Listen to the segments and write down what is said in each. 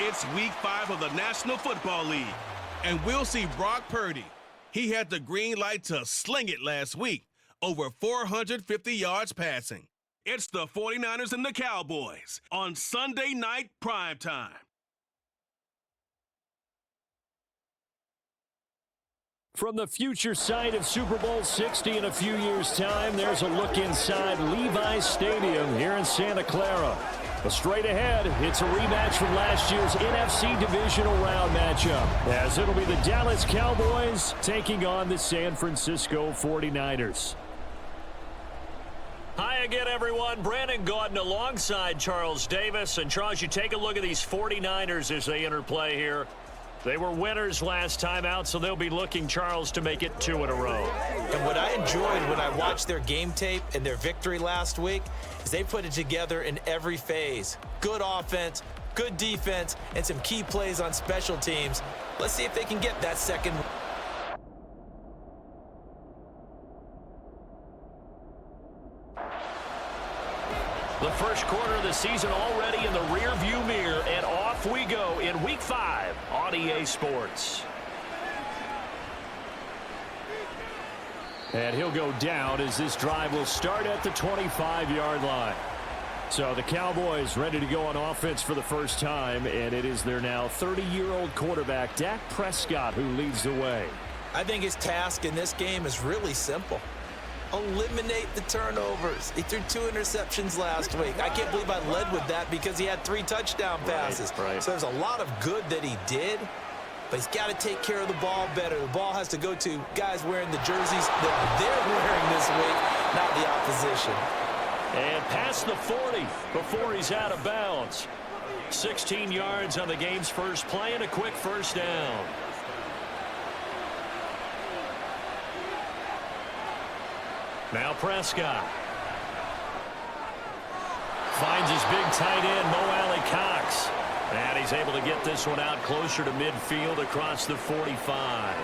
It's Week 5 of the National Football League, and we'll see Brock Purdy. He had the green light to sling it last week, over 450 yards passing. It's the 49ers and the Cowboys on Sunday night primetime. From the future site of Super Bowl 60 in a few years' time, there's a look inside Levi's Stadium here in Santa Clara. But straight ahead, it's a rematch from last year's NFC Divisional Round matchup, as it'll be the Dallas Cowboys taking on the San Francisco 49ers. Hi again, everyone. Brandon Gaudin alongside Charles Davis. And Charles, you take a look at these 49ers as they interplay here. They were winners last time out, so they'll be looking, Charles, to make it 2 in a row. And what I enjoyed when I watched their game tape and their victory last week is they put it together in every phase. Good offense, good defense, and some key plays on special teams. Let's see if they can get that second. The first quarter of the season already in the rear-view mirror, and off we go in Week 5 on EA Sports. And he'll go down as this drive will start at the 25-yard line. So the Cowboys ready to go on offense for the first time, and it is their now 30-year-old quarterback, Dak Prescott, who leads the way. I think his task in this game is really simple. Eliminate the turnovers. He threw 2 interceptions last week. I can't believe I led with that because he had 3 touchdown passes. Right. So there's a lot of good that he did, but he's got to take care of the ball better. The ball has to go to guys wearing the jerseys that they're wearing this week, not the opposition. And past the 40 before he's out of bounds. 16 yards on the game's first play and a quick first down. Now Prescott finds his big tight end, Mo Alley-Cox. And he's able to get this one out closer to midfield across the 45.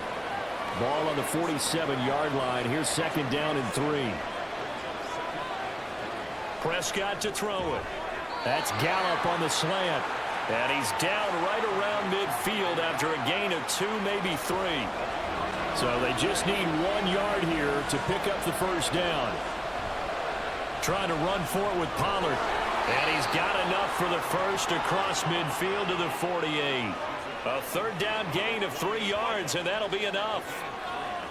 Ball on the 47-yard line. Here's second down and 3. Prescott to throw it. That's Gallup on the slant. And he's down right around midfield after a gain of 2, maybe 3. So they just need 1 yard here to pick up the first down. Trying to run for it with Pollard. And he's got enough for the first across midfield to the 48. A third down gain of 3 yards, and that'll be enough.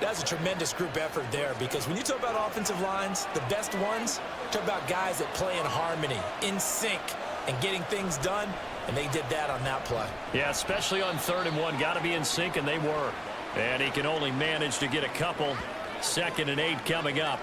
That's a tremendous group effort there, because when you talk about offensive lines, the best ones, talk about guys that play in harmony, in sync, and getting things done, and they did that on that play. Yeah, especially on 3rd and 1. Got to be in sync, and they were. And he can only manage to get a couple. 2nd and 8 coming up.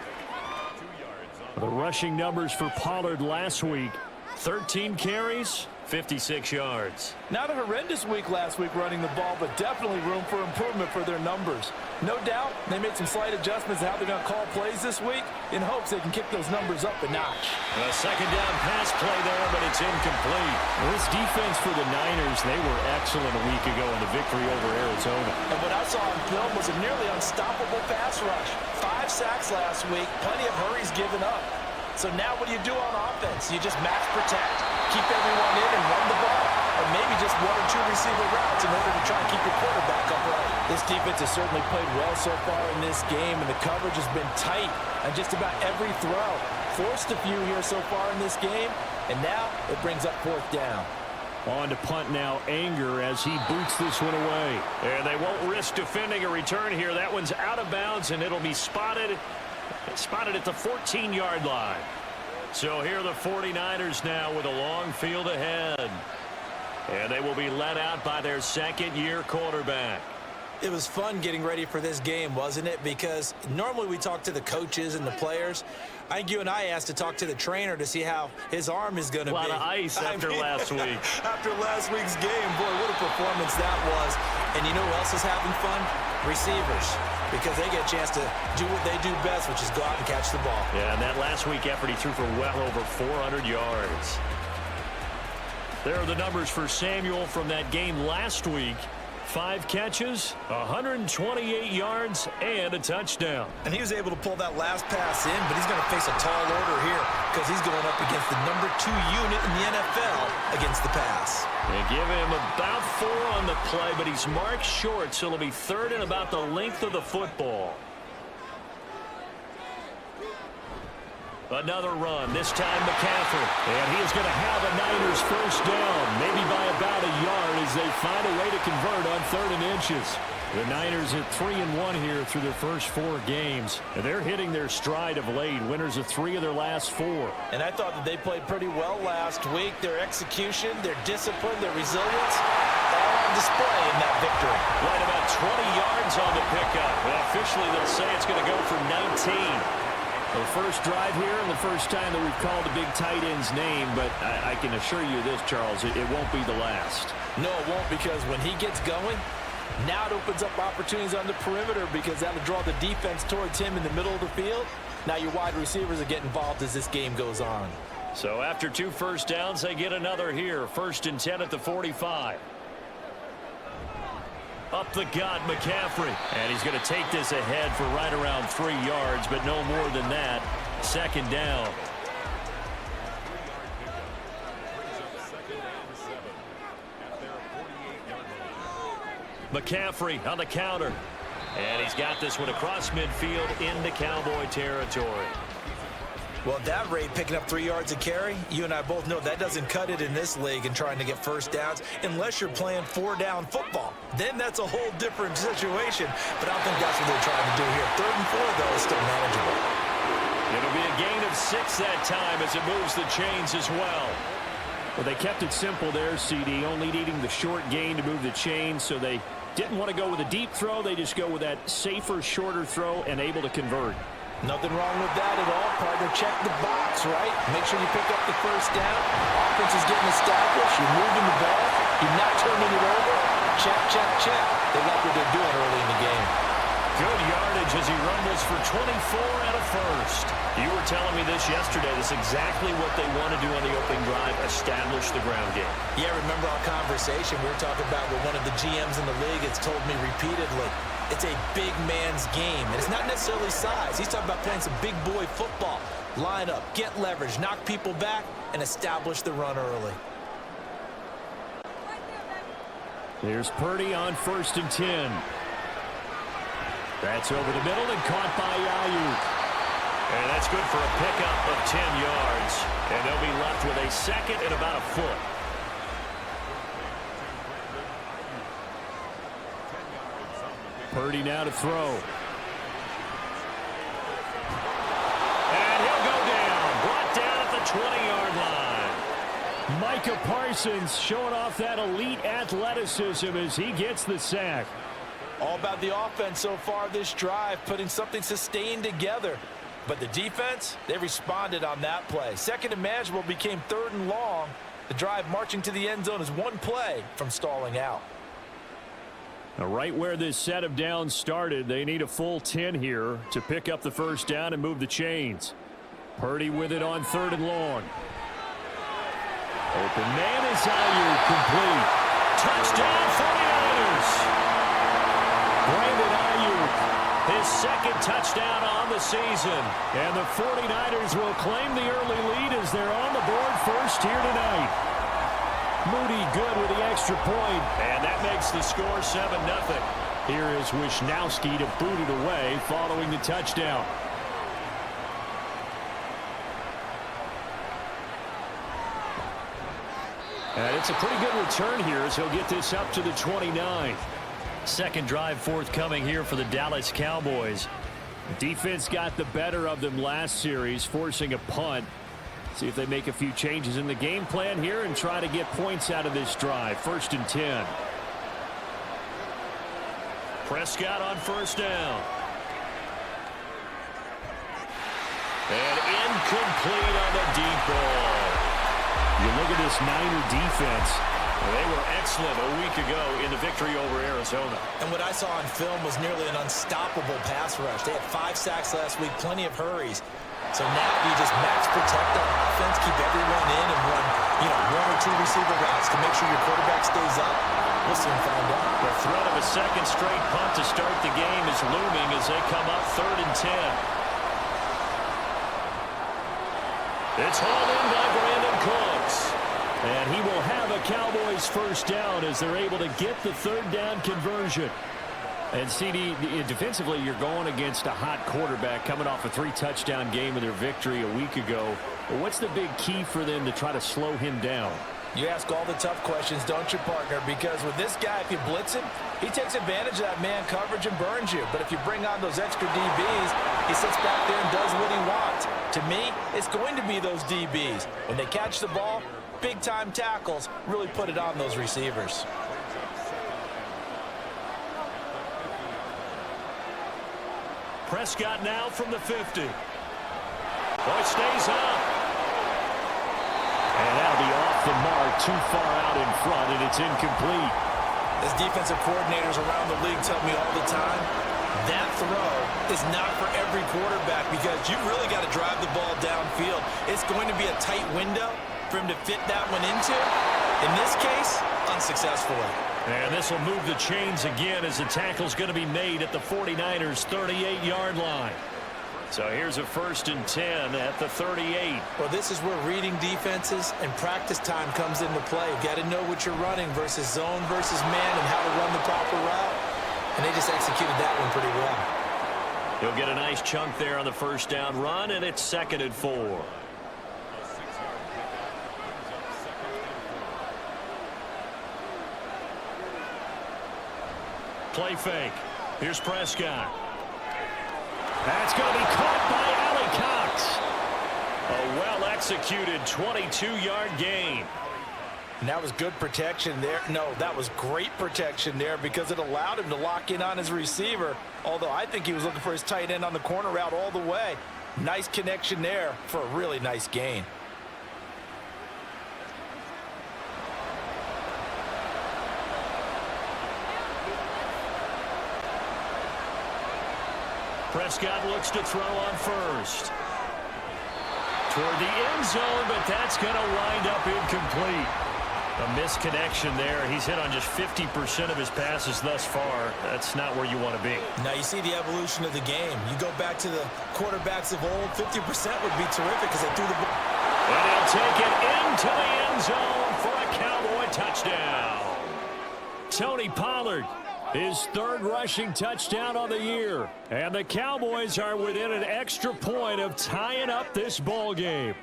The rushing numbers for Pollard last week. 13 carries, 56 yards. Not a horrendous week last week running the ball, but definitely room for improvement for their numbers. No doubt they made some slight adjustments to how they're going to call plays this week in hopes they can kick those numbers up a notch. A second down pass play there, but it's incomplete. This defense for the Niners, they were excellent a week ago in the victory over Arizona. And what I saw on film was a nearly unstoppable pass rush. 5 sacks last week, plenty of hurries given up. So now what do you do on offense? You just max protect, keep everyone in and run the ball, or maybe just 1 or 2 receiver routes in order to try and keep your quarterback upright. This defense has certainly played well so far in this game, and the coverage has been tight on just about every throw. Forced a few here so far in this game, and now it brings up 4th down. On to punt now, Anger, as he boots this one away. And they won't risk defending a return here. That one's out of bounds, and it'll be spotted at the 14-yard line. So here are the 49ers now with a long field ahead. And they will be led out by their second-year quarterback. It was fun getting ready for this game, wasn't it? Because normally we talk to the coaches and the players. I think you and I asked to talk to the trainer to see how his arm is going to be. A lot of ice after last week. After last week's game, boy, what a performance that was. And you know who else is having fun? Receivers. Because they get a chance to do what they do best, which is go out and catch the ball. Yeah, and that last week effort, he threw for well over 400 yards. There are the numbers for Samuel from that game last week. 5 catches, 128 yards, and a touchdown. And he was able to pull that last pass in, but he's going to face a tall order here because he's going up against the number 2 unit in the NFL against the pass. They give him about 4 on the play, but he's marked short, so it'll be 3rd and about the length of the football. Another run, this time McCaffrey. And he is going to have a Niners first down, maybe by about a yard as they find a way to convert on 3rd and inches. The Niners at 3-1 here through their first 4 games. And they're hitting their stride of late, winners of 3 of their last 4. And I thought that they played pretty well last week. Their execution, their discipline, their resilience, all on display in that victory. Right about 20 yards on the pickup. And officially they'll say it's going to go for 19. The first drive here and the first time that we've called a big tight end's name, but I can assure you this, Charles, it won't be the last. No, it won't, because when he gets going, now it opens up opportunities on the perimeter because that'll draw the defense towards him in the middle of the field. Now your wide receivers will get involved as this game goes on. So after 2 first downs, they get another here. 1st and 10 at the 45. Up the gut, McCaffrey. And he's going to take this ahead for right around 3 yards, but no more than that. 2nd down. McCaffrey on the counter. And he's got this one across midfield into Cowboy territory. Well, at that rate, picking up 3 yards a carry, you and I both know that doesn't cut it in this league and trying to get first downs unless you're playing 4-down football. Then that's a whole different situation, but I don't think that's what they're trying to do here. 3rd and 4, though, is still manageable. It'll be a gain of 6 that time as it moves the chains as well. Well, they kept it simple there, CD, only needing the short gain to move the chains, so they didn't want to go with a deep throw. They just go with that safer, shorter throw and able to convert. Nothing wrong with that at all, partner. Check the box, right? Make sure you pick up the first down. Offense is getting established. You're moving the ball. You're not turning it over. Check, check, check. They like what they're doing early in the game. Good yardage as he rumbles for 24 and a first. You were telling me this yesterday. This is exactly what they want to do on the opening drive, establish the ground game. Yeah, remember our conversation? We were talking about what one of the GMs in the league has told me repeatedly. It's a big man's game, and it's not necessarily size. He's talking about playing some big boy football. Line up, get leverage, knock people back, and establish the run early. Here's Purdy on 1st and 10. That's over the middle and caught by Ayuk. And that's good for a pickup of 10 yards. And they'll be left with a 2nd and about a foot. Purdy now to throw. And he'll go down. Brought down at the 20-yard line. Micah Parsons showing off that elite athleticism as he gets the sack. All about the offense so far this drive, putting something sustained together. But the defense, they responded on that play. 2nd and manageable became 3rd and long. The drive marching to the end zone is 1 play from stalling out. Now, right where this set of downs started, they need a full 10 here to pick up the first down and move the chains. Purdy with it on 3rd and long. Open man is Ayuk, complete. Touchdown 49ers. Brandon Ayuk, his 2nd touchdown on the season. And the 49ers will claim the early lead as they're on the board first here tonight. Moody good with the extra point. And that makes the score 7-0. Here is Wisnowski to boot it away following the touchdown. And it's a pretty good return here as he'll get this up to the 29. 2nd drive forthcoming here for the Dallas Cowboys. Defense got the better of them last series, forcing a punt. See if they make a few changes in the game plan here and try to get points out of this drive. 1st and 10. Prescott on 1st down. And incomplete on the deep ball. You look at this Niner defense. They were excellent a week ago in the victory over Arizona. And what I saw on film was nearly an unstoppable pass rush. They had 5 sacks last week, plenty of hurries. So now you just max protect on offense, keep everyone in and run, 1 or 2 receiver routes to make sure your quarterback stays up. We'll soon find out. The threat of a second straight punt to start the game is looming as they come up 3rd and 10. It's hauled in by Brandon Cooks. And he will have a Cowboys first down as they're able to get the 3rd down conversion. And CD, defensively, you're going against a hot quarterback coming off a 3-touchdown game in their victory a week ago. But what's the big key for them to try to slow him down? You ask all the tough questions, don't you, partner? Because with this guy, if you blitz him, he takes advantage of that man coverage and burns you. But if you bring on those extra DBs, he sits back there and does what he wants. To me, it's going to be those DBs. When they catch the ball, big-time tackles really put it on those receivers. Prescott now from the 50. Boy, stays up. And that'll be off the mark, too far out in front, and it's incomplete. As defensive coordinators around the league tell me all the time, that throw is not for every quarterback because you really got to drive the ball downfield. It's going to be a tight window for him to fit that one into. In this case, unsuccessfully. And this will move the chains again as the tackle's going to be made at the 49ers' 38-yard line. So here's a 1st and 10 at the 38. Well, this is where reading defenses and practice time comes into play. You got to know what you're running versus zone versus man and how to run the proper route. And they just executed that one pretty well. He'll get a nice chunk there on the 1st down run, and it's 2nd and 4. Play fake. Here's Prescott. That's going to be caught by Allie Cox. A well-executed 22-yard gain. And that was good protection there. No, that was great protection there because it allowed him to lock in on his receiver, although I think he was looking for his tight end on the corner route all the way. Nice connection there for a really nice gain. Prescott looks to throw on 1st. Toward the end zone, but that's going to wind up incomplete. A misconnection there. He's hit on just 50% of his passes thus far. That's not where you want to be. Now you see the evolution of the game. You go back to the quarterbacks of old, 50% would be terrific because they threw the ball. And he'll take it into the end zone for a Cowboy touchdown. Tony Pollard, his 3rd rushing touchdown on the year. And the Cowboys are within an extra point of tying up this ball game.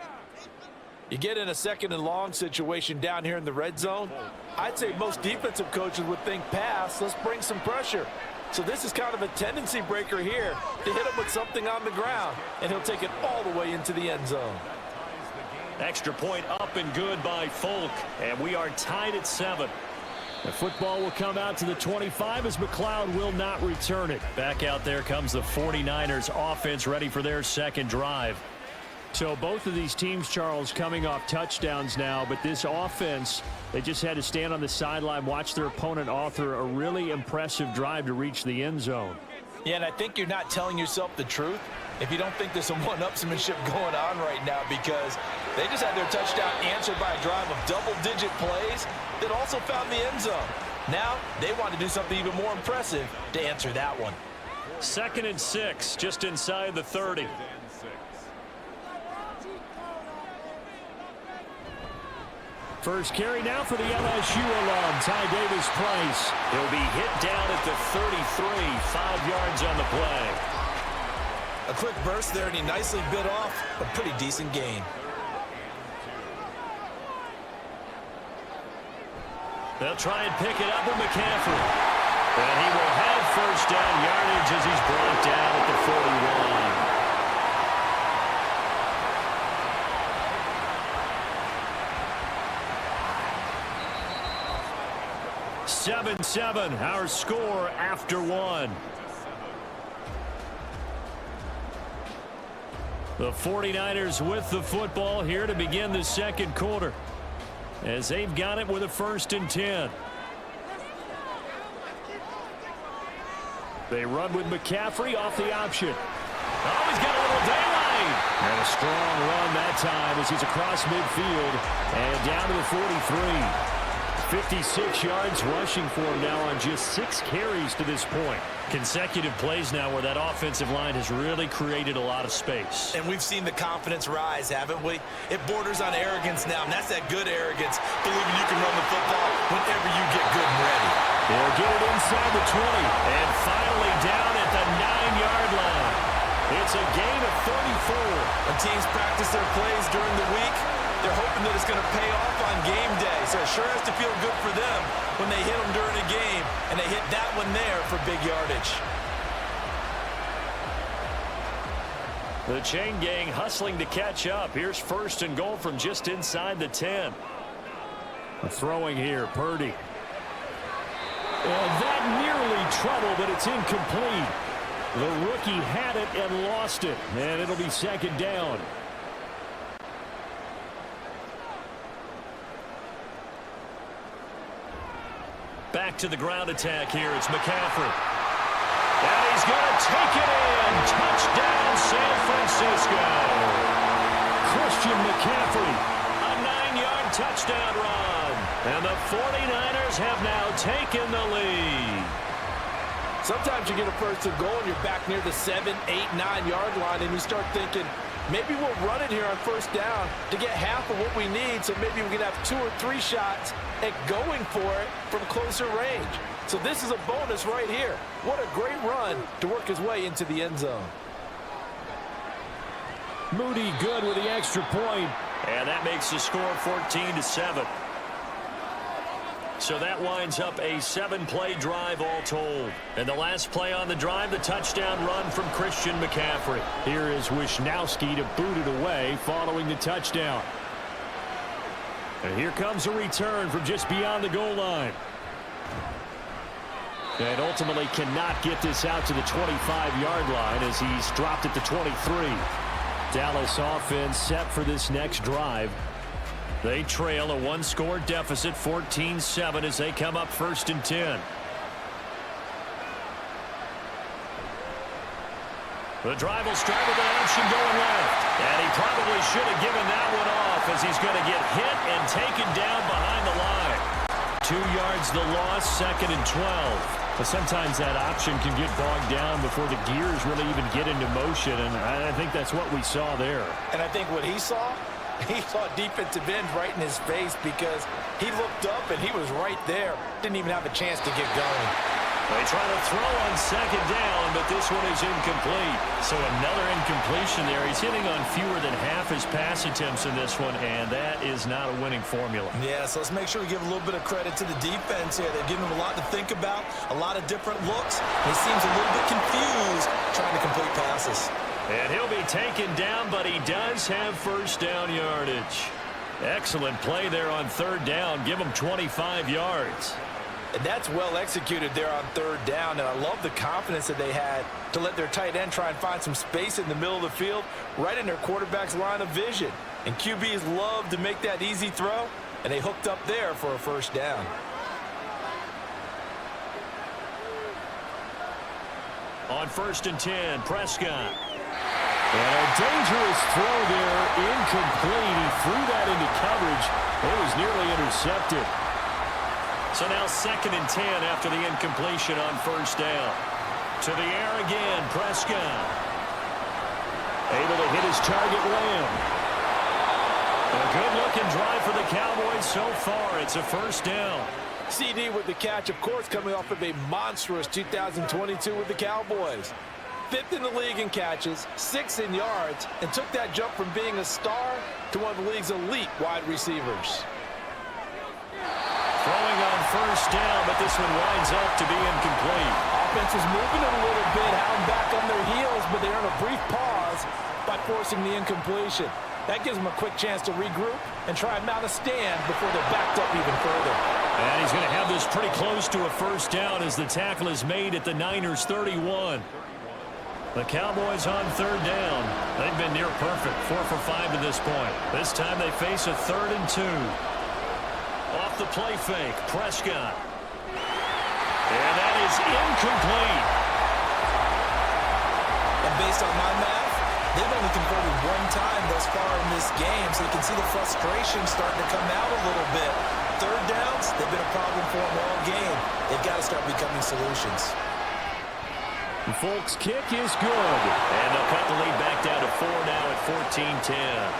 You get in a 2nd and long situation down here in the red zone. I'd say most defensive coaches would think pass. Let's bring some pressure. So this is kind of a tendency breaker here to hit him with something on the ground. And he'll take it all the way into the end zone. Extra point up and good by Folk. And we are tied at 7. The football will come out to the 25 as McLeod will not return it. Back out there comes the 49ers offense ready for their 2nd drive. So both of these teams, Charles, coming off touchdowns now, but this offense, they just had to stand on the sideline, watch their opponent author a really impressive drive to reach the end zone. Yeah, and I think you're not telling yourself the truth if you don't think there's some one-upsmanship going on right now because they just had their touchdown answered by a drive of double-digit plays that also found the end zone. Now they want to do something even more impressive to answer that one. 2nd and 6, just inside the 30. First carry now for the LSU alum, Ty Davis-Price. He'll be hit down at the 33, 5 yards on the play. A quick burst there, and he nicely bit off a pretty decent gain. They'll try and pick it up with McCaffrey. And he will have 1st down yardage as he's brought down at the 41. 7-7, our score after 1. The 49ers with the football here to begin the 2nd quarter as they've got it with a 1st and 10. They run with McCaffrey off the option. Oh, he's got a little daylight. And a strong run that time as he's across midfield and down to the 43. 56 yards rushing for him now on just 6 carries to this point. Consecutive plays now where that offensive line has really created a lot of space. And we've seen the confidence rise, haven't we? It borders on arrogance now, and that's that good arrogance, believing you can run the football whenever you get good and ready. They'll get it inside the 20. And finally down at the 9-yard line. It's a gain of 34. When teams practice their plays during the week, they're hoping that it's going to pay off on game day. So it sure has to feel good for them when they hit them during a game, and they hit that one there for big yardage. The chain gang hustling to catch up. Here's 1st and goal from just inside the 10. Throwing here, Purdy. And that nearly trouble, but it's incomplete. The rookie had it and lost it, and it'll be 2nd down. Back to the ground attack here. It's McCaffrey. And he's going to take it in. Touchdown, San Francisco. Christian McCaffrey. A 9-yard touchdown run. And the 49ers have now taken the lead. Sometimes you get a 1st and goal and you're back near the 7, 8, 9-yard line, and you start thinking, maybe we'll run it here on 1st down to get half of what we need, so maybe we can have 2 or 3 shots at going for it from closer range. So this is a bonus right here. What a great run to work his way into the end zone. Moody good with the extra point. And that makes the score 14-7. So that winds up a 7-play drive all told. And the last play on the drive, the touchdown run from Christian McCaffrey. Here is Wisnowski to boot it away following the touchdown. And here comes a return from just beyond the goal line. And ultimately cannot get this out to the 25-yard line as he's dropped at the 23. Dallas offense set for this next drive. They trail a 1-score deficit, 14-7, as they come up 1st and 10. The drive will start with an option going left. And he probably should have given that one off as he's going to get hit and taken down behind the line. 2 yards the loss, 2nd and 12. But sometimes that option can get bogged down before the gears really even get into motion, and I think that's what we saw there. And I think what he saw defensive end right in his face because he looked up and he was right there. Didn't even have a chance to get going. They try to throw on 2nd down, but this one is incomplete. So another incompletion there. He's hitting on fewer than half his pass attempts in this one, and that is not a winning formula. Yeah, so let's make sure we give a little bit of credit to the defense here. They're giving him a lot to think about, a lot of different looks. He seems a little bit confused trying to complete passes. And he'll be taken down, but he does have 1st down yardage. Excellent play there on 3rd down. Give him 25 yards. And that's well executed there on 3rd down. And I love the confidence that they had to let their tight end try and find some space in the middle of the field, right in their quarterback's line of vision. And QBs love to make that easy throw, and they hooked up there for a 1st down. On 1st and 10, Prescott. And a dangerous throw there, incomplete. He threw that into coverage. It was nearly intercepted. So now 2nd and 10 after the incompletion on 1st down. To the air again, Prescott. Able to hit his target, Lamb. A good-looking drive for the Cowboys so far. It's a 1st down. CD with the catch, of course, coming off of a monstrous 2022 with the Cowboys. 5th in the league in catches, 6th in yards, and took that jump from being a star to one of the league's elite wide receivers. Throwing on 1st down, but this one winds up to be incomplete. Offense was moving it a little bit, hounding back on their heels, but they earn a brief pause by forcing the incompletion. That gives them a quick chance to regroup and try and mount a stand before they're backed up even further. And he's going to have this pretty close to a 1st down as the tackle is made at the Niners' 31. The Cowboys on 3rd down. They've been near perfect, 4 for 5 to this point. This time they face a 3rd and 2. Off the play fake, Prescott. And that is incomplete. And based on my math, they've only converted 1 time thus far in this game, so you can see the frustration starting to come out a little bit. third downs, they've been a problem for them all game. They've got to start becoming solutions. Folks' kick is good. And they'll cut the lead back down to 4 now at 14-10.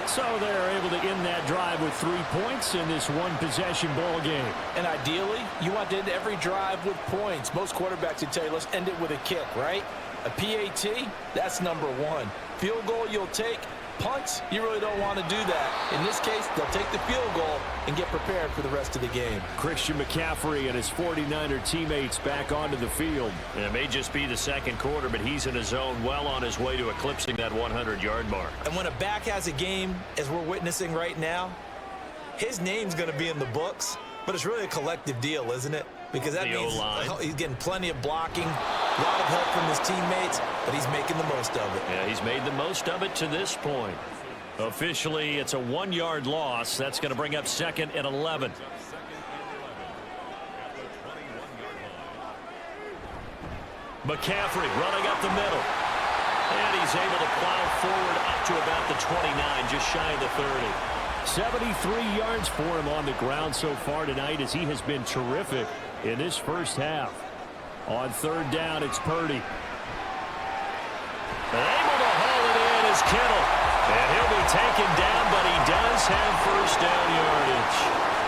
So they're able to end that drive with 3 points in this one-possession ball game. And ideally, you want to end every drive with points. Most quarterbacks would tell you, let's end it with a kick, right? A PAT, that's number one. Field goal you'll take. Punts, you really don't want to do that. In this case, they'll take the field goal and get prepared for the rest of the game. Christian McCaffrey and his 49er teammates back onto the field. And it may just be the second quarter, but he's in his zone, well on his way to eclipsing that 100-yard mark. And when a back has a game, as we're witnessing right now, his name's going to be in the books, but it's really a collective deal, isn't it? Because that means he's getting plenty of blocking, a lot of help from his teammates, but he's making the most of it. Yeah, he's made the most of it to this point. Officially, it's a 1-yard loss. That's going to bring up 2nd and 11. McCaffrey running up the middle. And he's able to plow forward up to about the 29, just shy of the 30. 73 yards for him on the ground so far tonight as he has been terrific in this first half. On third down, it's Purdy. Able to haul it in is Kittle. And he'll be taken down, but he does have first down yardage.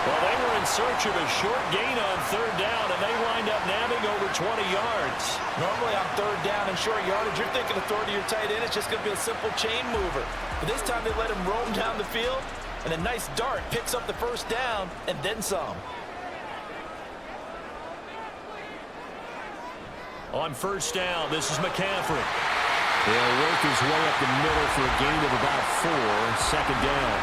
Well, they were in search of a short gain on third down, and they wind up nabbing over 20 yards. Normally on third down and short yardage, you're thinking of throwing to your tight end. It's just going to be a simple chain mover. But this time they let him roam down the field, and a nice dart picks up the first down and then some. On first down, this is McCaffrey. He'll work his way up the middle for a gain of about 4. Second down.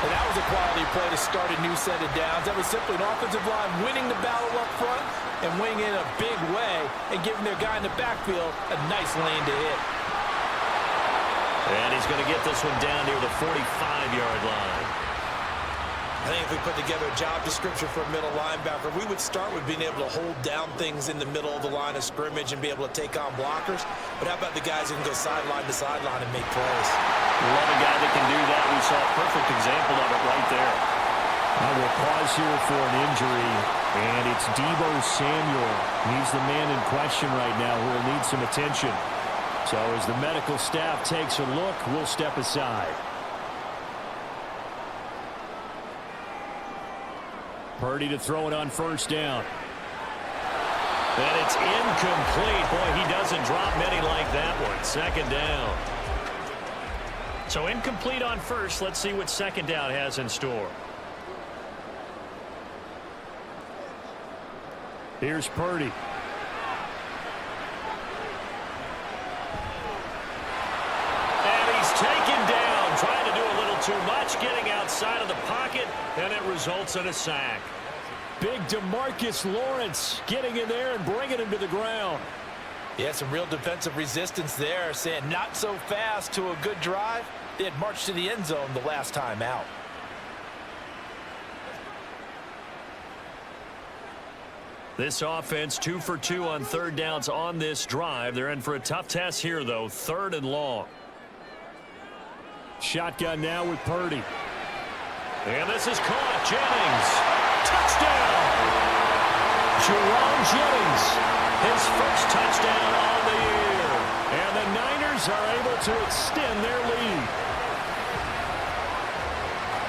And that was a quality play to start a new set of downs. That was simply an offensive line winning the battle up front and winning in a big way and giving their guy in the backfield a nice lane to hit. And he's going to get this one down near the 45-yard line. I think if we put together a job description for a middle linebacker, we would start with being able to hold down things in the middle of the line of scrimmage and be able to take on blockers. But how about the guys who can go sideline to sideline and make plays? Love a guy that can do that. We saw a perfect example of it right there. I will pause here for an injury, and it's Deebo Samuel. He's the man in question right now who will need some attention. So as the medical staff takes a look, we'll step aside. Purdy to throw it on first down. And it's incomplete. Boy, he doesn't drop many like that one. Second down. So incomplete on first. Let's see what second down has in store. Here's Purdy. Taken down, trying to do a little too much, getting outside of the pocket, and it results in a sack. Big DeMarcus Lawrence getting in there and bringing him to the ground. Yeah, some real defensive resistance there, saying not so fast to a good drive. They had marched to the end zone the last time out. This offense 2 for 2 on third downs on this drive. They're in for a tough test here, though. 3rd and long. Shotgun now with Purdy. And this is caught. Jennings. Touchdown. Jerome Jennings. His first touchdown on the year. And the Niners are able to extend their lead.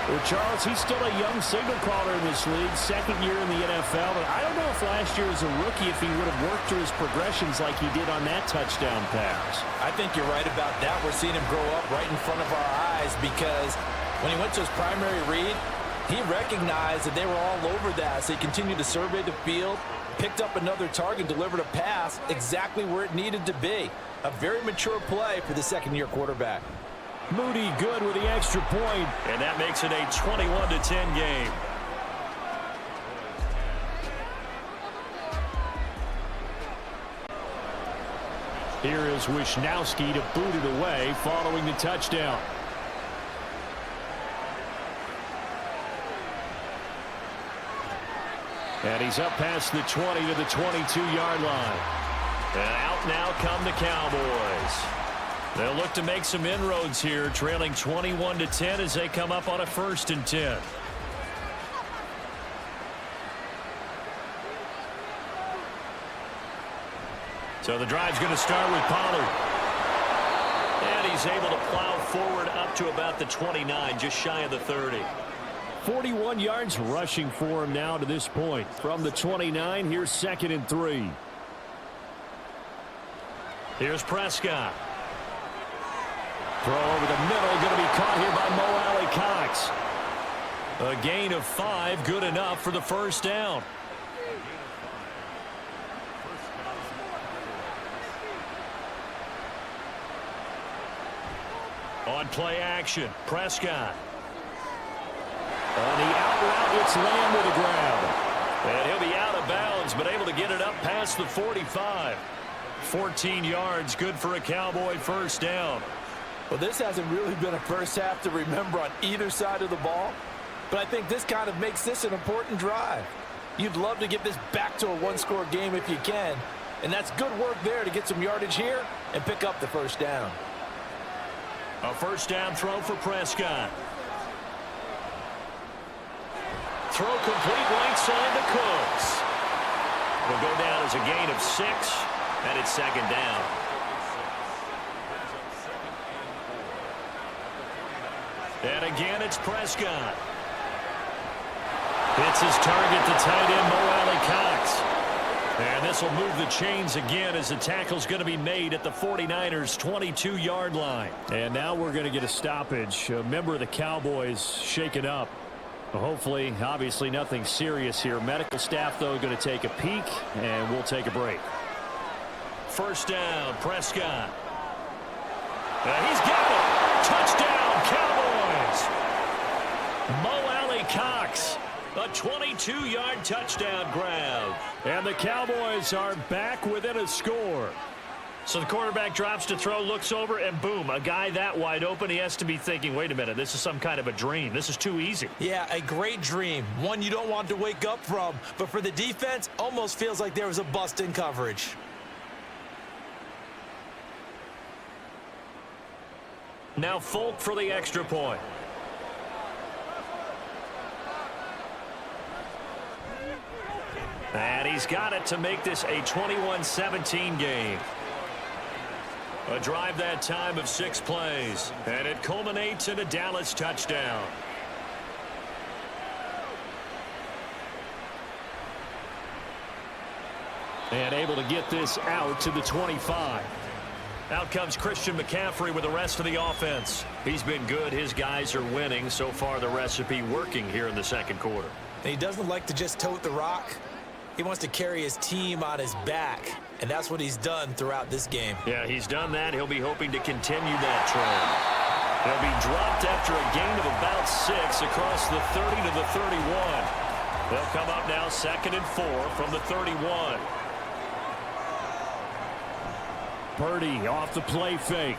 Well, Charles, he's still a young signal caller in this league. 2nd year in the NFL. But I don't know if last year as a rookie, if he would have worked through his progressions like he did on that touchdown pass. I think you're right about that. We're seeing him grow up right in front of our eyes because when he went to his primary read, he recognized that they were all over that. So he continued to survey the field, picked up another target, delivered a pass exactly where it needed to be. A very mature play for the second-year quarterback. Moody good with the extra point. And that makes it a 21-10 game. Here is Wisnowski to boot it away following the touchdown. And he's up past the 20 to the 22-yard line. And out now come the Cowboys. They'll look to make some inroads here, trailing 21-10 as they come up on a 1st and 10. So the drive's going to start with Pollard. And he's able to plow forward up to about the 29, just shy of the 30. 41 yards rushing for him now to this point. From the 29, here's 2nd and 3. Here's Prescott. Throw over the middle, going to be caught here by Mo Alley-Cox. A gain of 5, good enough for the first down. On play action, Prescott. On the out route, it's Lamb with a grab. And he'll be out of bounds, but able to get it up past the 45. 14 yards, good for a Cowboy first down. Well, this hasn't really been a first half to remember on either side of the ball, but I think this kind of makes this an important drive. You'd love to get this back to a one-score game if you can, and that's good work there to get some yardage here and pick up the first down. A first down throw for Prescott. Throw complete right side to Cooks. Will go down as a gain of 6, and it's 2nd down. And again, it's Prescott. Hits his target, the tight end, Mo Alley-Cox. And this will move the chains again as the tackle's going to be made at the 49ers' 22-yard line. And now we're going to get a stoppage. A member of the Cowboys shaken up. Hopefully, obviously, nothing serious here. Medical staff, though, going to take a peek, and we'll take a break. First down, Prescott. He's got it. Touchdown, Cowboys. Mo Alley-Cox. A 22-yard touchdown grab. And the Cowboys are back within a score. So the quarterback drops to throw, looks over, and boom, a guy that wide open, he has to be thinking, wait a minute, this is some kind of a dream. This is too easy. Yeah, a great dream. One you don't want to wake up from. But for the defense, almost feels like there was a bust in coverage. Now Folk for the extra point. And he's got it to make this a 21-17 game. A drive that time of 6 plays. And it culminates in a Dallas touchdown. And able to get this out to the 25. Out comes Christian McCaffrey with the rest of the offense. He's been good. His guys are winning. So far, the recipe working here in the second quarter. And he doesn't like to just tote the rock. He wants to carry his team on his back. And that's what he's done throughout this game. Yeah, he's done that. He'll be hoping to continue that trend. He'll be dropped after a gain of about 6 across the 30 to the 31. They'll come up now 2nd and 4 from the 31. Purdy off the play fake.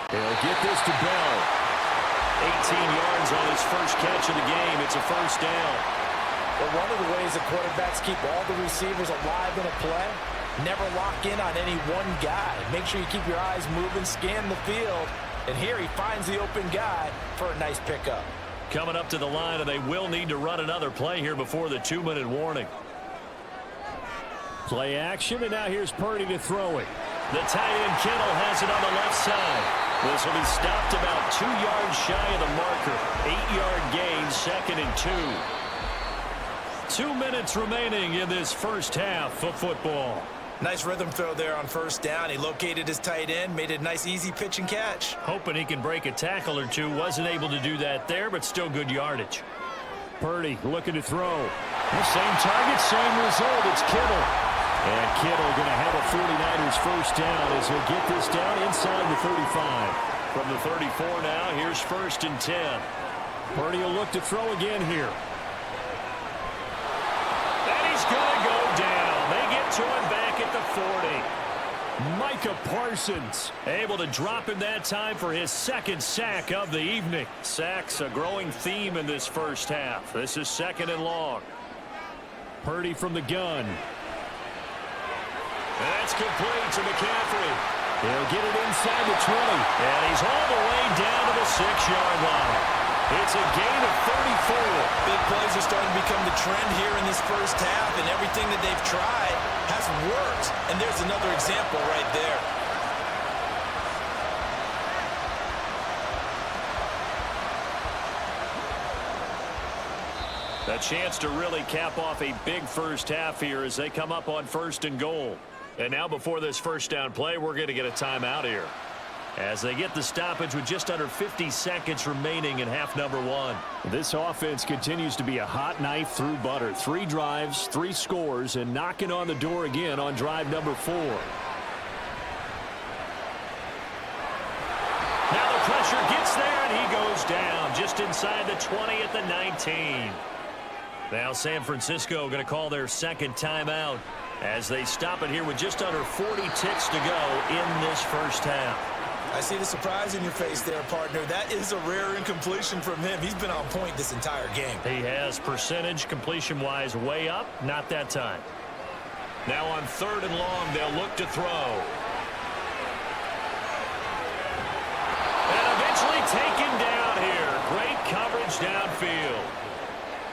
He'll get this to Bell. 18 yards on his first catch of the game. It's a first down. Well, one of the ways the quarterbacks keep all the receivers alive in a play, never lock in on any one guy. Make sure you keep your eyes moving, scan the field, and here he finds the open guy for a nice pickup. Coming up to the line, and they will need to run another play here before the 2-minute warning. Play action, and now here's Purdy to throw it. The tight end Kittle has it on the left side. This will be stopped about 2 yards shy of the marker. 8-yard gain, 2nd and 2. 2 minutes remaining in this first half of football. Nice rhythm throw there on first down. He located his tight end, made it a nice easy pitch and catch. Hoping he can break a tackle or two. Wasn't able to do that there, but still good yardage. Purdy looking to throw. The same target, same result. It's Kittle. And Kittle going to have a 49ers first down as he'll get this down inside the 35. From the 34 now, here's 1st and 10. Purdy will look to throw again here. And he's going to go down. They get to him back at the 40. Micah Parsons able to drop him that time for his 2nd sack of the evening. Sacks a growing theme in this first half. This is 2nd and long. Purdy from the gun. That's complete to McCaffrey. He'll get it inside the 20. And he's all the way down to the 6-yard line. It's a gain of 34. Big plays are starting to become the trend here in this first half, and everything that they've tried has worked. And there's another example right there. A chance to really cap off a big first half here as they come up on 1st and goal. And now before this first down play, we're going to get a timeout here, as they get the stoppage with just under 50 seconds remaining in half number 1. This offense continues to be a hot knife through butter. 3 drives, 3 scores, and knocking on the door again on drive number 4. Now the pressure gets there, and he goes down just inside the 20 at the 19. Now San Francisco going to call their second timeout as they stop it here with just under 40 ticks to go in this first half. I see the surprise in your face there, partner. That is a rare incompletion from him. He's been on point this entire game. He has percentage completion-wise way up, not that time. Now on 3rd and long, they'll look to throw. And eventually taken down here. Great coverage downfield.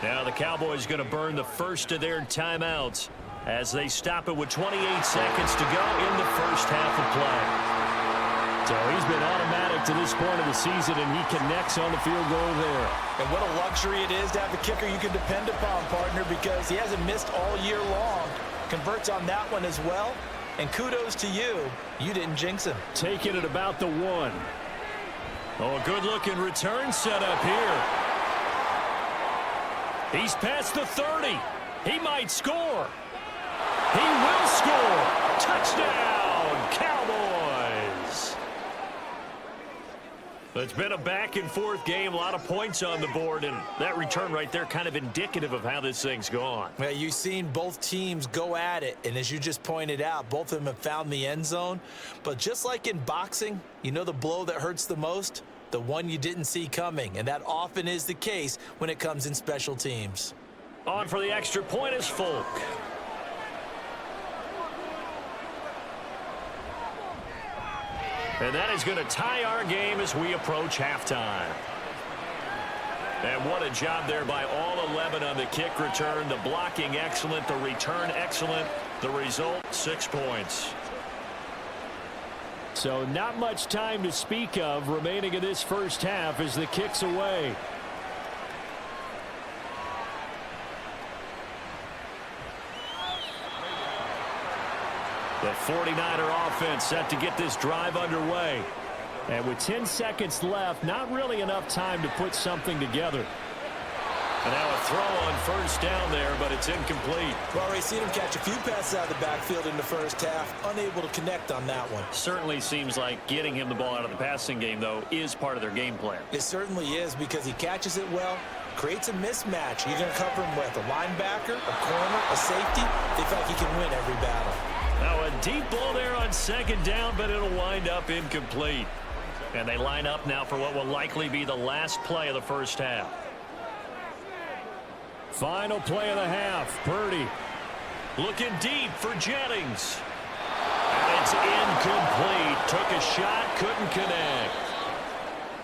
Now the Cowboys going to burn the first of their timeouts as they stop it with 28 seconds to go in the first half of play. So he's been automatic to this point of the season, and he connects on the field goal there. And what a luxury it is to have a kicker you can depend upon, partner, because he hasn't missed all year long. Converts on that one as well. And kudos to you. You didn't jinx him. Taking it about the 1. Oh, a good-looking return set up here. He's past the 30. He might score. He will score. Touchdown, Cowboys. It's been a back-and-forth game, a lot of points on the board, and that return right there kind of indicative of how this thing's gone. Well, you've seen both teams go at it, and as you just pointed out, both of them have found the end zone. But just like in boxing, you know the blow that hurts the most? The one you didn't see coming, and that often is the case when it comes in special teams. On for the extra point is Folk. And that is going to tie our game as we approach halftime. And what a job there by all 11 on the kick return. The blocking excellent, the return excellent. The result, 6 points. So not much time to speak of remaining in this first half as the kick's away. The 49er offense set to get this drive underway. And with 10 seconds left, not really enough time to put something together. And now a throw on first down there, but it's incomplete. We've already seen him catch a few passes out of the backfield in the first half, unable to connect on that one. Certainly seems like getting him the ball out of the passing game, though, is part of their game plan. It certainly is, because he catches it well, creates a mismatch. You're going to cover him with a linebacker, a corner, a safety. They feel like he can win every battle. Now a deep ball there on second down, but it'll wind up incomplete. And they line up now for what will likely be the last play of the first half. Final play of the half. Purdy looking deep for Jennings. And it's incomplete. Took a shot, couldn't connect.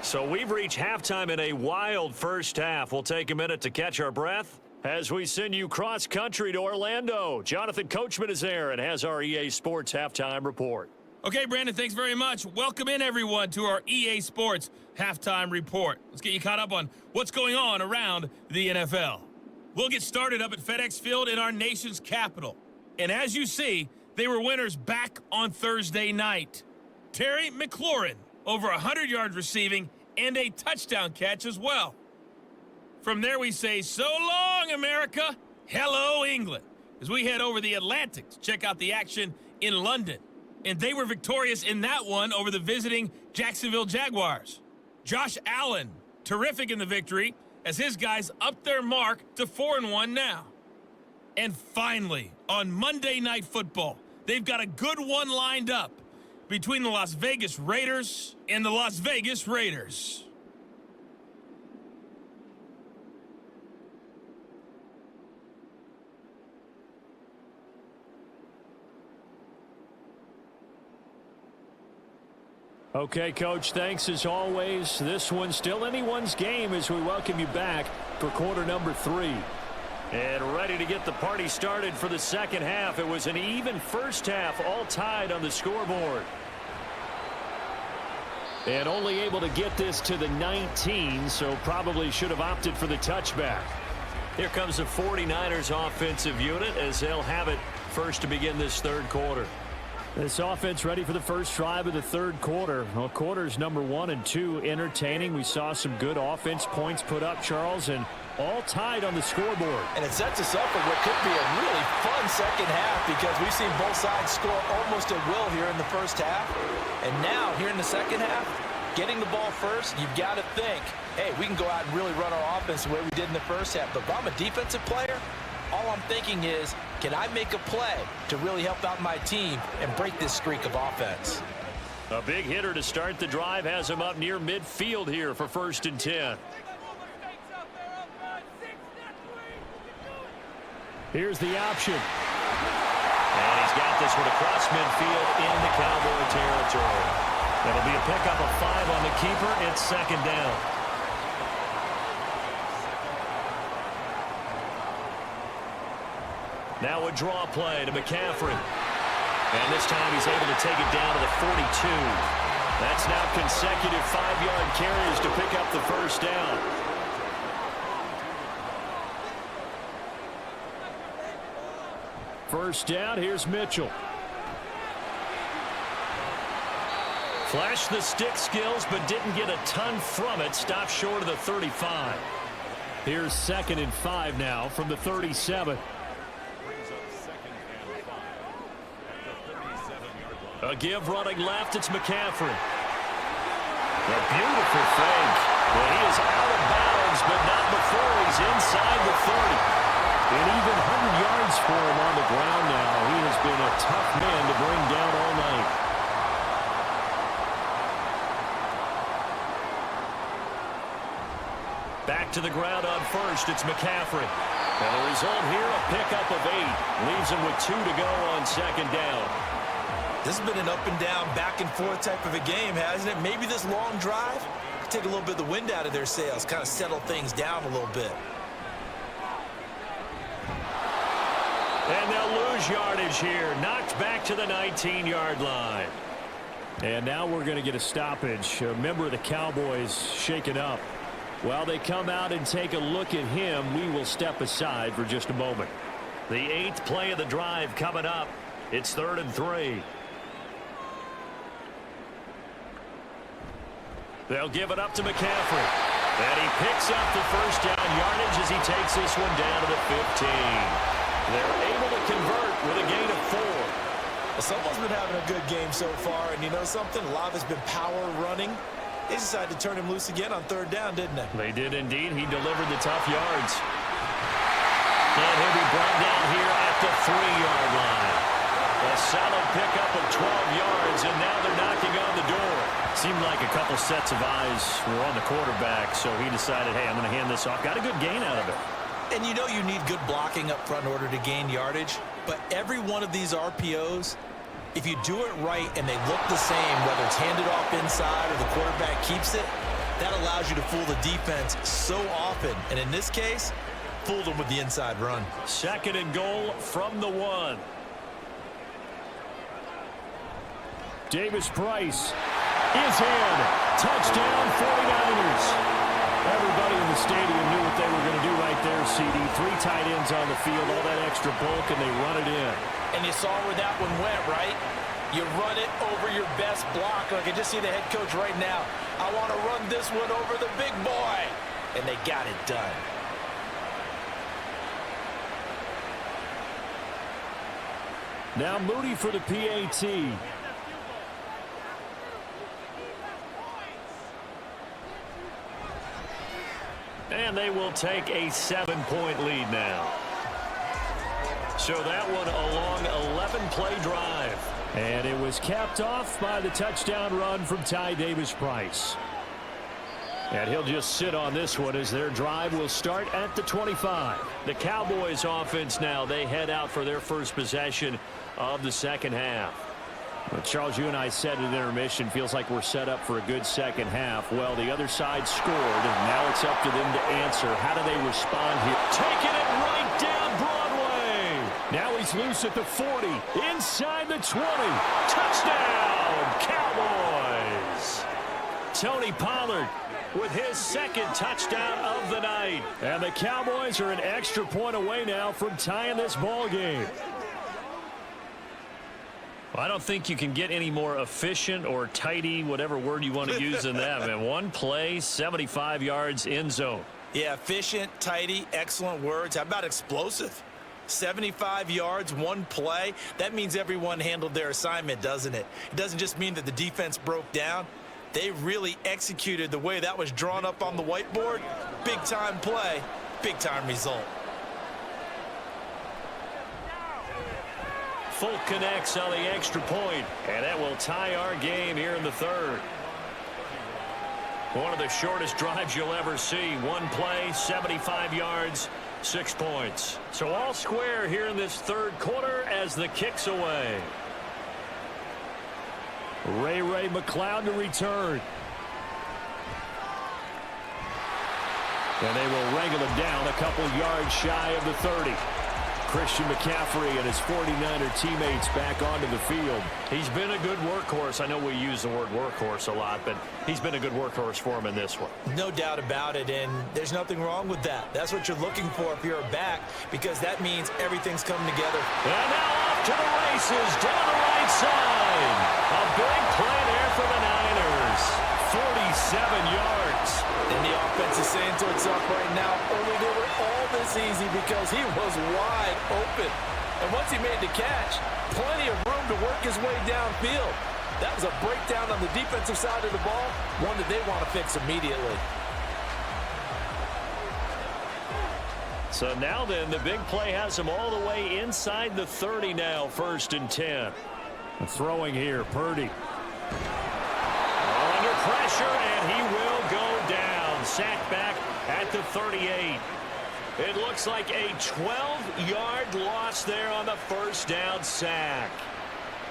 So we've reached halftime in a wild first half. We'll take a minute to catch our breath as we send you cross-country to Orlando. Jonathan Coachman is there and has our EA Sports halftime report. Okay, Brandon, thanks very much. Welcome in, everyone, to our EA Sports halftime report. Let's get you caught up on what's going on around the NFL. We'll get started up at FedEx Field in our nation's capital. And as you see, they were winners back on Thursday night. Terry McLaurin, over 100 yards receiving and a touchdown catch as well. From there, we say, so long, America. Hello, England, as we head over the Atlantic to check out the action in London. And they were victorious in that one over the visiting Jacksonville Jaguars. Josh Allen, terrific in the victory, as his guys up their mark to 4-1 now. And finally, on Monday Night Football, they've got a good one lined up between the Las Vegas Raiders and the Las Vegas Raiders. Okay, Coach, thanks as always. This one's still anyone's game as we welcome you back for quarter number 3. And ready to get the party started for the second half. It was an even first half, all tied on the scoreboard. And only able to get this to the 19, so probably should have opted for the touchback. Here comes the 49ers offensive unit as they'll have it first to begin this third quarter. This offense ready for the first drive of the third quarter. Well, quarters number 1 and 2 entertaining. We saw some good offense points put up, Charles, and all tied on the scoreboard. And it sets us up for what could be a really fun second half because we've seen both sides score almost at will here in the first half. And now, here in the second half, getting the ball first, you've got to think, hey, we can go out and really run our offense the way we did in the first half. But if I'm a defensive player, all I'm thinking is, can I make a play to really help out my team and break this streak of offense? A big hitter to start the drive has him up near midfield here for 1st and 10. Here's the option. And he's got this one across midfield into Cowboy territory. That'll be a pickup of 5 on the keeper. It's 2nd down. Now a draw play to McCaffrey. And this time he's able to take it down to the 42. That's now consecutive 5-yard carries to pick up the first down. First down, here's Mitchell. Flashed the stick skills, but didn't get a ton from it. Stopped short of the 35. Here's 2nd and 5 now from the 37. A give running left, it's McCaffrey. A beautiful fake. Well, he is out of bounds, but not before he's inside the 30. And even 100 yards for him on the ground now. He has been a tough man to bring down all night. Back to the ground on first, it's McCaffrey. And the result here, a pickup of 8. Leaves him with 2 to go on 2nd down. This has been an up and down, back and forth type of a game, hasn't it? Maybe this long drive take a little bit of the wind out of their sails, kind of settle things down a little bit. And they'll lose yardage here. Knocked back to the 19-yard line. And now we're going to get a stoppage. A member of the Cowboys shaken up. While they come out and take a look at him, we will step aside for just a moment. The 8th play of the drive coming up. It's 3rd and 3. They'll give it up to McCaffrey. And he picks up the first down yardage as he takes this one down to the 15. They're able to convert with a gain of 4. Well, someone's been having a good game so far, and you know something? A lot of it's been power running. They decided to turn him loose again on 3rd down, didn't they? They did indeed. He delivered the tough yards. And he'll be brought down here at the 3-yard line. A solid pickup of 12 yards, and now they're knocking on the door. Seemed like a couple sets of eyes were on the quarterback, so he decided, hey, I'm going to hand this off. Got a good gain out of it. And you know you need good blocking up front in order to gain yardage, but every one of these RPOs, if you do it right and they look the same, whether it's handed off inside or the quarterback keeps it, that allows you to fool the defense so often. And in this case, fooled them with the inside run. 2nd and goal from the 1. Davis Price is in. Touchdown 49ers. Everybody in the stadium knew what they were going to do right there, CD. 3 tight ends on the field, all that extra bulk, and they run it in. And you saw where that one went, right? You run it over your best blocker. I can just see the head coach right now. I want to run this one over the big boy. And they got it done. Now Moody for the PAT. And they will take a 7-point lead now. So that one a long 11-play drive. And it was capped off by the touchdown run from Ty Davis Price. And he'll just sit on this one as their drive will start at the 25. The Cowboys offense now, they head out for their first possession of the second half. Well, Charles, you and I said at intermission, feels like we're set up for a good second half. Well, the other side scored, and now it's up to them to answer. How do they respond here? Taking it right down Broadway. Now he's loose at the 40, inside the 20. Touchdown, Cowboys. Tony Pollard with his second touchdown of the night. And the Cowboys are an extra point away now from tying this ball game. I don't think you can get any more efficient or tidy, whatever word you want to use in that. Man, one play, 75 yards in zone. Yeah, efficient, tidy, excellent words. How about explosive? 75 yards, one play. That means everyone handled their assignment, doesn't it? It doesn't just mean that the defense broke down. They really executed the way that was drawn up on the whiteboard. Big-time play, big-time result. Folk connects on the extra point, and that will tie our game here in the third. One of the shortest drives you'll ever see. One play, 75 yards, 6 points. So all square here in this third quarter as the kick's away. Ray McLeod to return. And they will wrangle him down a couple yards shy of the 30. Christian McCaffrey and his 49er teammates back onto the field. He's been a good workhorse. I know we use the word workhorse a lot, but he's been a good workhorse for him in this one. No doubt about it, and there's nothing wrong with that. That's what you're looking for if you're a back, because that means everything's coming together. And now off to the races down the right side. A big play there for the Niners. 47 yards. And the offense is saying to itself right now, only they were all this easy because he was wide open. And once he made the catch, plenty of room to work his way downfield. That was a breakdown on the defensive side of the ball, one that they want to fix immediately. So now then, the big play has him all the way inside the 30 now, 1st and 10. Throwing here, Purdy. Under pressure, and he will go down. Sacked back at the 38. It looks like a 12-yard loss there on the first down sack.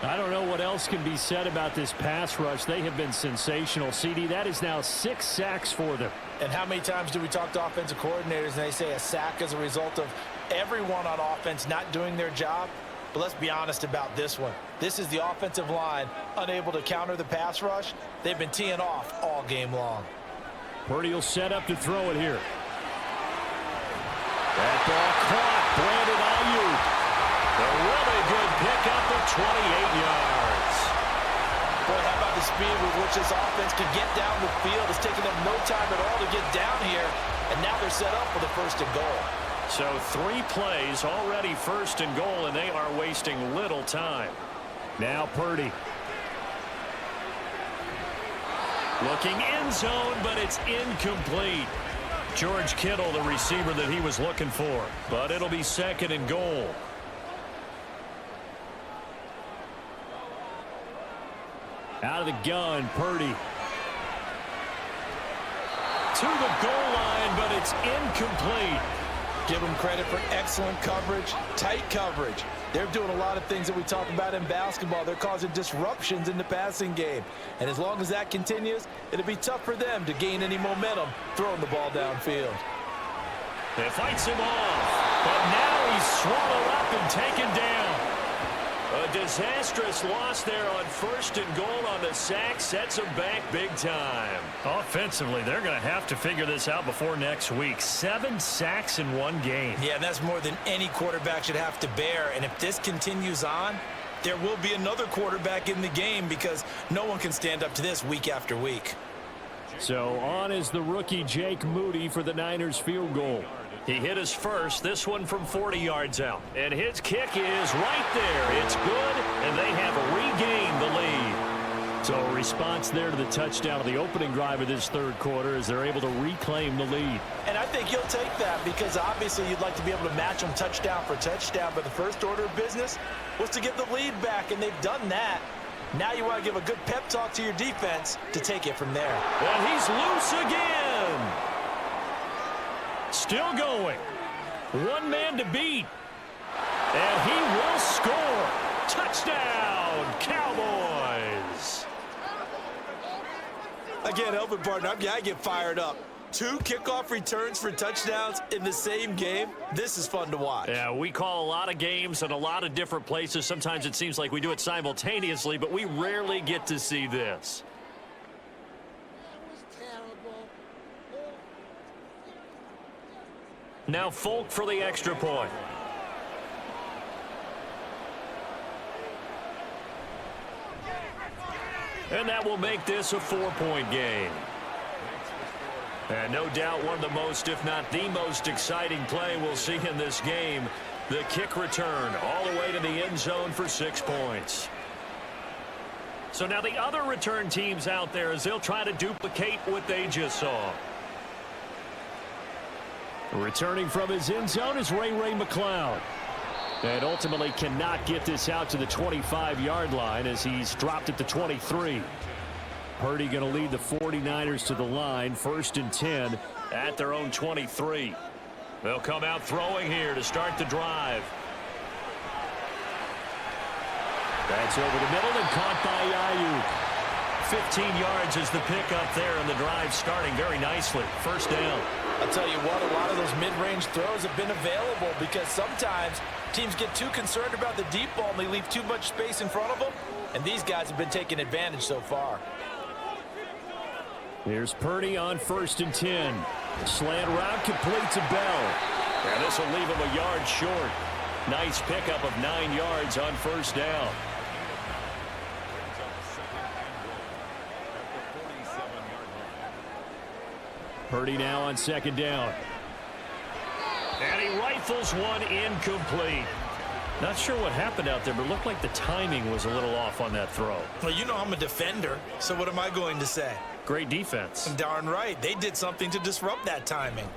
I don't know what else can be said about this pass rush. They have been sensational. CD, that is now 6 sacks for them. And how many times do we talk to offensive coordinators and they say a sack as a result of everyone on offense not doing their job? But let's be honest about this one. This is the offensive line unable to counter the pass rush. They've been teeing off all game long. Purdy will set up to throw it here. That ball caught. Brandon Ayuk. A really good pickup of 28 yards. Boy, how about the speed with which this offense can get down the field? It's taken them no time at all to get down here. And now they're set up for the 1st and goal. So 3 plays already 1st and goal, and they are wasting little time. Now Purdy. Looking end zone, but it's incomplete. George Kittle, the receiver that he was looking for. But it'll be 2nd and goal. Out of the gun, Purdy. To the goal line, but it's incomplete. Give them credit for excellent coverage, tight coverage. They're doing a lot of things that we talk about in basketball. They're causing disruptions in the passing game. And as long as that continues, it'll be tough for them to gain any momentum throwing the ball downfield. It fights him off, but now he's swallowed up and taken down. A disastrous loss there on 1st and goal on the sack sets them back big time. Offensively, they're going to have to figure this out before next week. 7 sacks in one game. Yeah, that's more than any quarterback should have to bear. And if this continues on, there will be another quarterback in the game because no one can stand up to this week after week. So on is the rookie Jake Moody for the Niners field goal. He hit his first, this one from 40 yards out. And his kick is right there. It's good, and they have regained the lead. So a response there to the touchdown of the opening drive of this third quarter as they're able to reclaim the lead. And I think you'll take that because obviously you'd like to be able to match them touchdown for touchdown, but the first order of business was to get the lead back, and they've done that. Now you want to give a good pep talk to your defense to take it from there. And he's loose again. Still going. One man to beat. And he will score. Touchdown, Cowboys! I can't help it, partner. I get fired up. 2 kickoff returns for touchdowns in the same game. This is fun to watch. Yeah, we call a lot of games in a lot of different places. Sometimes it seems like we do it simultaneously, but we rarely get to see this. Now Folk for the extra point. And that will make this a 4-point game. And no doubt one of the most, if not the most exciting play we'll see in this game. The kick return all the way to the end zone for 6 points. So now the other return teams out there as they'll try to duplicate what they just saw. Returning from his end zone is Ray McCloud. And ultimately cannot get this out to the 25-yard line as he's dropped it to 23. Purdy going to lead the 49ers to the line, 1st and 10 at their own 23. They'll come out throwing here to start the drive. That's over the middle and caught by Ayuk. 15 yards is the pickup there, and the drive starting very nicely. 1st down. I'll tell you what, a lot of those mid-range throws have been available because sometimes teams get too concerned about the deep ball and they leave too much space in front of them, and these guys have been taking advantage so far. Here's Purdy on 1st and 10. The slant route complete to Bell. And this will leave him a yard short. Nice pickup of 9 yards on 1st down. Purdy now on 2nd down. And he rifles one incomplete. Not sure what happened out there, but it looked like the timing was a little off on that throw. Well, you know I'm a defender, so what am I going to say? Great defense. Darn right. They did something to disrupt that timing.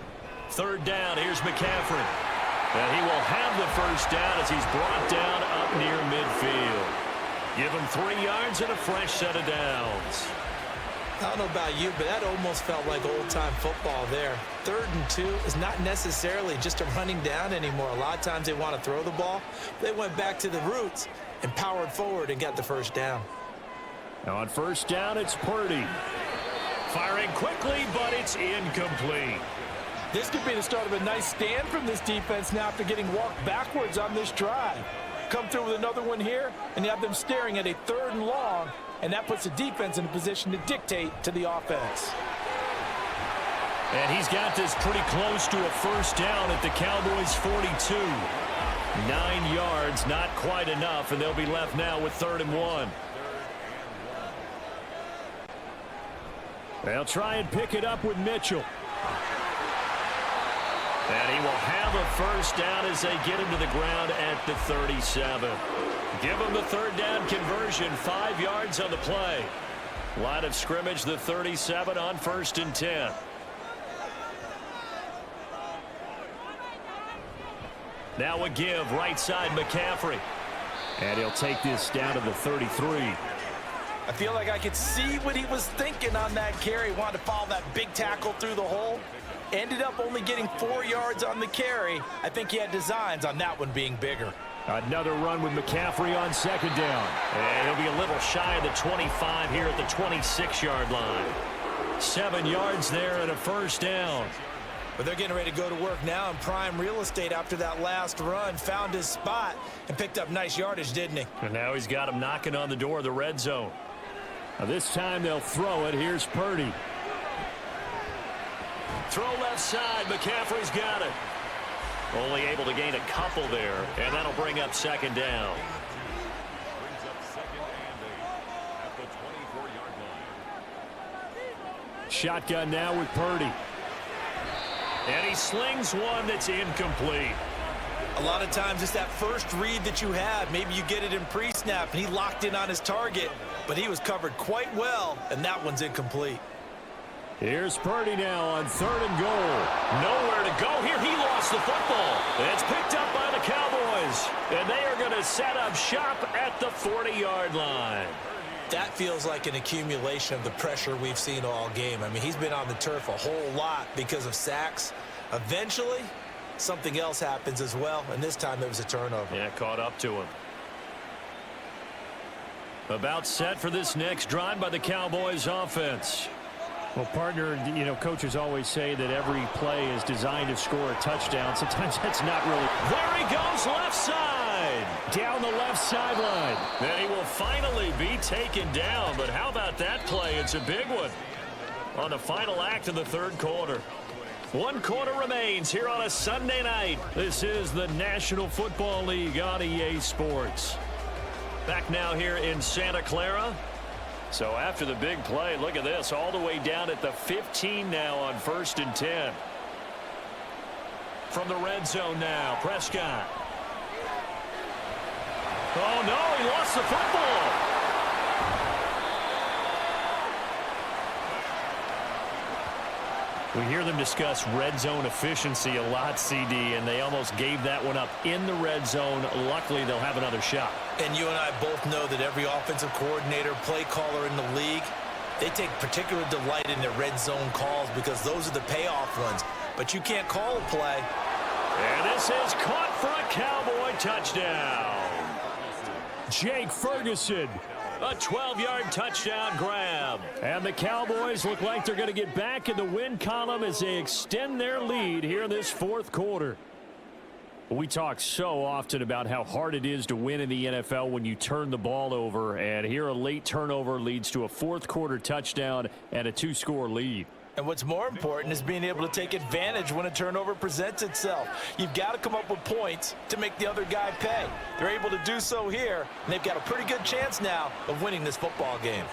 3rd down. Here's McCaffrey. And he will have the 1st down as he's brought down up near midfield. Give him 3 yards and a fresh set of downs. I don't know about you, but that almost felt like old-time football there. 3rd and 2 is not necessarily just a running down anymore. A lot of times they want to throw the ball. They went back to the roots and powered forward and got the 1st down. Now on 1st down, it's Purdy. Firing quickly, but it's incomplete. This could be the start of a nice stand from this defense now after getting walked backwards on this drive. Come through with another one here, and you have them staring at a 3rd and long, and that puts the defense in a position to dictate to the offense. And he's got this pretty close to a 1st down at the Cowboys' 42. 9 yards, not quite enough, and they'll be left now with 3rd and 1. They'll try and pick it up with Mitchell. And he will have a 1st down as they get him to the ground at the 37. Give him the 3rd down conversion, 5 yards on the play. Line of scrimmage, the 37 on 1st and 10. Now a give, right side McCaffrey. And he'll take this down to the 33. I feel like I could see what he was thinking on that carry. Wanted to follow that big tackle through the hole. Ended up only getting 4 yards on the carry. I think he had designs on that one being bigger. Another run with McCaffrey on 2nd down. And he'll be a little shy of the 25 here at the 26-yard line. 7 yards there and a 1st down. But they're getting ready to go to work now in prime real estate after that last run. Found his spot and picked up nice yardage, didn't he? And now he's got him knocking on the door of the red zone. Now this time they'll throw it. Here's Purdy. Throw left side. McCaffrey's got it. Only able to gain a couple there, and that'll bring up 2nd down. Shotgun now with Purdy. And he slings one that's incomplete. A lot of times it's that first read that you have. Maybe you get it in pre-snap, and he locked in on his target, but he was covered quite well, and that one's incomplete. Here's Purdy now on 3rd and goal. Nowhere to go here. He lost the football. It's picked up by the Cowboys. And they are going to set up shop at the 40-yard line. That feels like an accumulation of the pressure we've seen all game. I mean, he's been on the turf a whole lot because of sacks. Eventually, something else happens as well, and this time it was a turnover. Yeah, caught up to him. About set for this next drive by the Cowboys offense. Well, partner, coaches always say that every play is designed to score a touchdown. Sometimes that's not really. There he goes, left side. Down the left sideline. And he will finally be taken down. But how about that play? It's a big one on the final act of the third quarter. 1 quarter remains here on a Sunday night. This is the National Football League on EA Sports. Back now here in Santa Clara. So after the big play, look at this, all the way down at the 15 now on 1st and 10. From the red zone now, Prescott. Oh, no, he lost the football. We hear them discuss red zone efficiency a lot, CD, and they almost gave that one up in the red zone. Luckily, they'll have another shot. And you and I both know that every offensive coordinator, play caller in the league, they take particular delight in their red zone calls because those are the payoff ones. But you can't call a play. And this is caught for a Cowboy touchdown. Jake Ferguson. A 12-yard touchdown grab. And the Cowboys look like they're going to get back in the win column as they extend their lead here in this fourth quarter. We talk so often about how hard it is to win in the NFL when you turn the ball over. And here a late turnover leads to a fourth quarter touchdown and a 2-score lead. And what's more important is being able to take advantage when a turnover presents itself. You've got to come up with points to make the other guy pay. They're able to do so here, and they've got a pretty good chance now of winning this football game.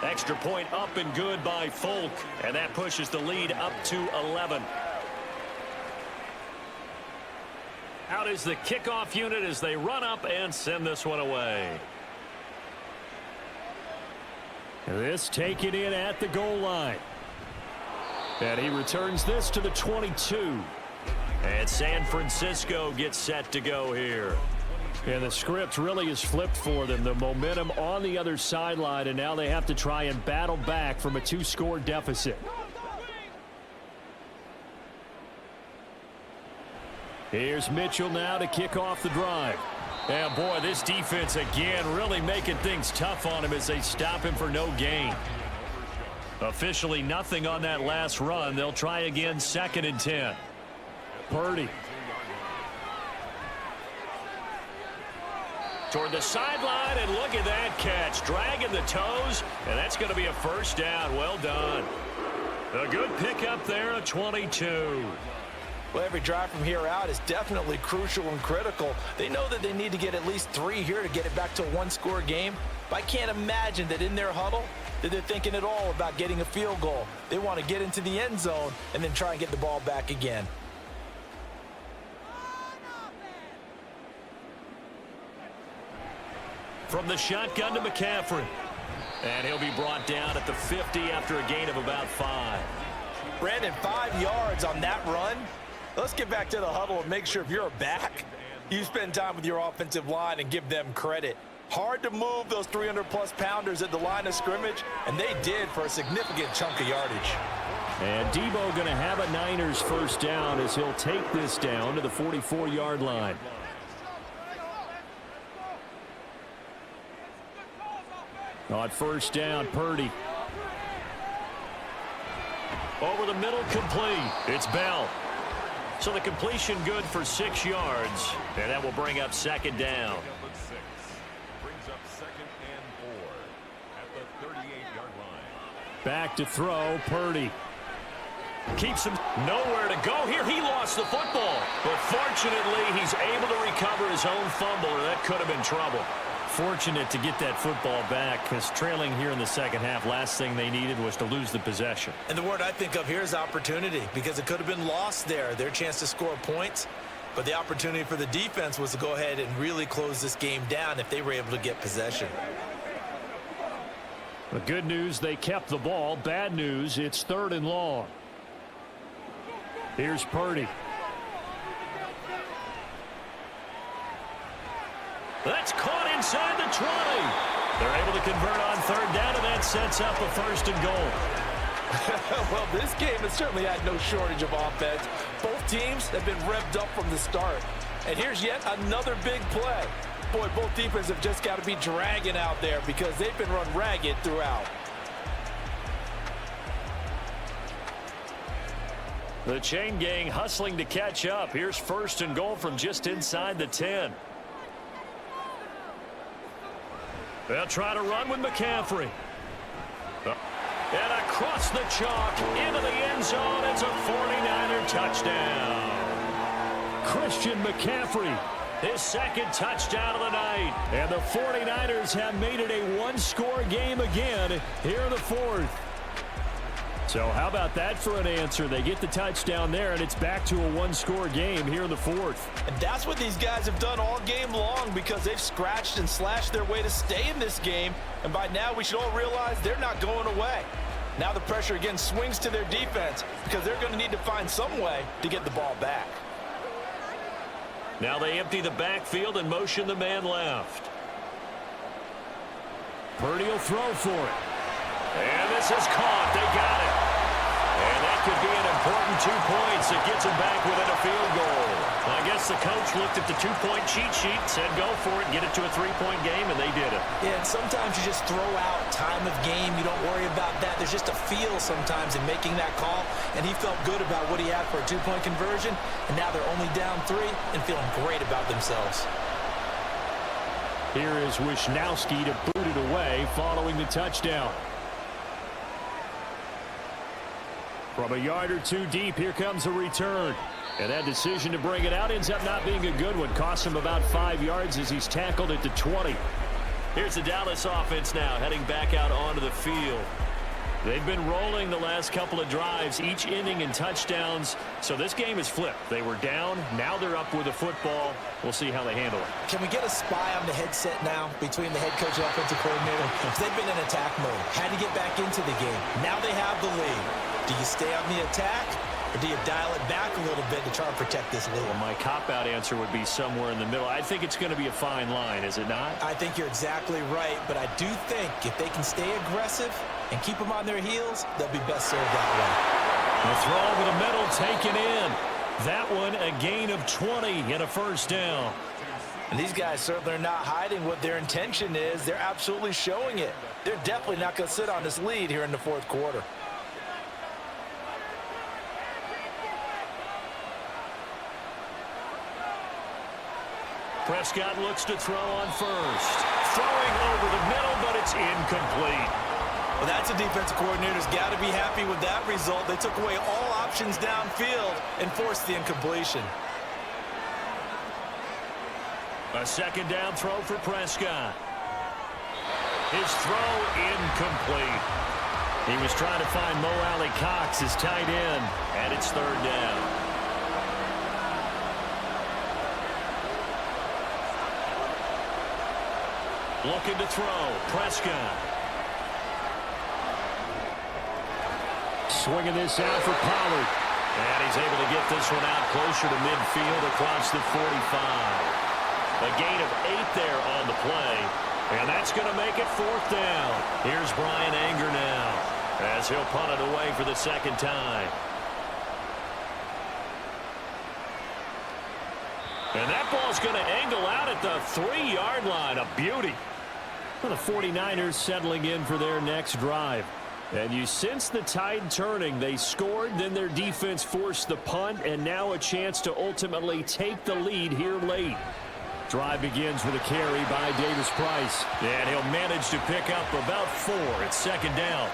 Extra point up and good by Folk, and that pushes the lead up to 11. Out is the kickoff unit as they run up and send this one away. This taken in at the goal line. And he returns this to the 22. And San Francisco gets set to go here. And the script really is flipped for them. The momentum on the other sideline, and now they have to try and battle back from a 2-score deficit. Here's Mitchell now to kick off the drive. And boy, this defense again really making things tough on him as they stop him for no gain. Officially nothing on that last run. They'll try again, 2nd and 10. Purdy. Toward the sideline, and look at that catch. Dragging the toes, and that's going to be a first down. Well done. A good pickup there, a 22. Well, every drive from here out is definitely crucial and critical. They know that they need to get at least 3 here to get it back to a 1-score game. But I can't imagine that in their huddle that they're thinking at all about getting a field goal. They want to get into the end zone and then try and get the ball back again. From the shotgun to McCaffrey. And he'll be brought down at the 50 after a gain of about 5. Brandon, 5 yards on that run. Let's get back to the huddle and make sure if you're a back, you spend time with your offensive line and give them credit. Hard to move those 300-plus pounders at the line of scrimmage, and they did for a significant chunk of yardage. And Debo going to have a Niners first down as he'll take this down to the 44-yard line. On first down, Purdy. Over the middle, complete. It's Bell. So the completion good for 6 yards, and that will bring up 2nd down. Back to throw, Purdy. Keeps him nowhere to go here. He lost the football, but fortunately he's able to recover his own fumble, or that could have been trouble. Fortunate to get that football back, because trailing here in the second half, last thing they needed was to lose the possession. And the word I think of here is opportunity, because it could have been lost there, their chance to score points. But the opportunity for the defense was to go ahead and really close this game down if they were able to get possession. The good news, they kept the ball. Bad news, it's 3rd and long. Here's Purdy. That's caught inside the 20. They're able to convert on 3rd down, and that sets up a 1st and goal. Well, this game has certainly had no shortage of offense. Both teams have been revved up from the start. And here's yet another big play. Boy, both defenses have just got to be dragging out there because they've been run ragged throughout. The chain gang hustling to catch up. Here's first and goal from just inside the 10. They'll try to run with McCaffrey. And across the chalk into the end zone. It's a 49er touchdown. Christian McCaffrey, His second touchdown of the night. and the 49ers have made it a one-score game again here in the fourth. So how about that for an answer? They get the touchdown there, and it's back to a one-score game here in the fourth. And that's what these guys have done all game long because they've scratched and slashed their way to stay in this game. And by now, we should all realize they're not going away. Now the pressure again swings to their defense because they're going to need to find some way to get the ball back. Now they empty the backfield and motion the man left. Purdy will throw for it. And this is caught. They got it. And that could be an important 2 points that gets them back within a field goal. I guess the coach looked at the 2-point cheat sheet, said go for it, get it to a 3-point game, and they did it. Yeah, and sometimes you just throw out time of game. You don't worry about that. There's just a feel sometimes in making that call, and he felt good about what he had for a 2-point conversion, and now they're only down 3 and feeling great about themselves. Here is Wisnowski to boot it away following the touchdown. From a yard or two deep, here comes a return. And that decision to bring it out ends up not being a good one. Costs him about 5 yards as he's tackled at the 20. Here's the Dallas offense now heading back out onto the field. They've been rolling the last couple of drives, each ending in touchdowns. So this game is flipped. They were down. Now they're up with the football. We'll see how they handle it. Can we get a spy on the headset now between the head coach and offensive coordinator? Because they've been in attack mode. Had to get back into the game. Now they have the lead. Do you stay on the attack, or do you dial it back a little bit to try and protect this lead? Well, my cop-out answer would be somewhere in the middle. I think it's going to be a fine line, is it not? I think you're exactly right, but I do think if they can stay aggressive and keep them on their heels, they'll be best served that way. The throw over the middle taken in. That one a gain of 20 and a first down. And these guys certainly are not hiding what their intention is. They're absolutely showing it. They're definitely not going to sit on this lead here in the fourth quarter. Prescott looks to throw on first. Throwing over the middle, but it's incomplete. Well, that's a defensive coordinator's got to be happy with that result. They took away all options downfield and forced the incompletion. A second down throw for Prescott. His throw incomplete. He was trying to find Mo Alley Cox, his tight end, and it's third down. Looking to throw. Prescott. Swinging this out for Pollard. And he's able to get this one out closer to midfield across the 45. A gain of 8 there on the play. And that's going to make it fourth down. Here's Brian Anger now as he'll punt it away for the second time. And that ball's going to angle out at the 3-yard line. A beauty. Well, the 49ers settling in for their next drive. And you sense the tide turning. They scored, then their defense forced the punt, and now a chance to ultimately take the lead here late. Drive begins with a carry by Davis Price. And he'll manage to pick up about 4. It's second down.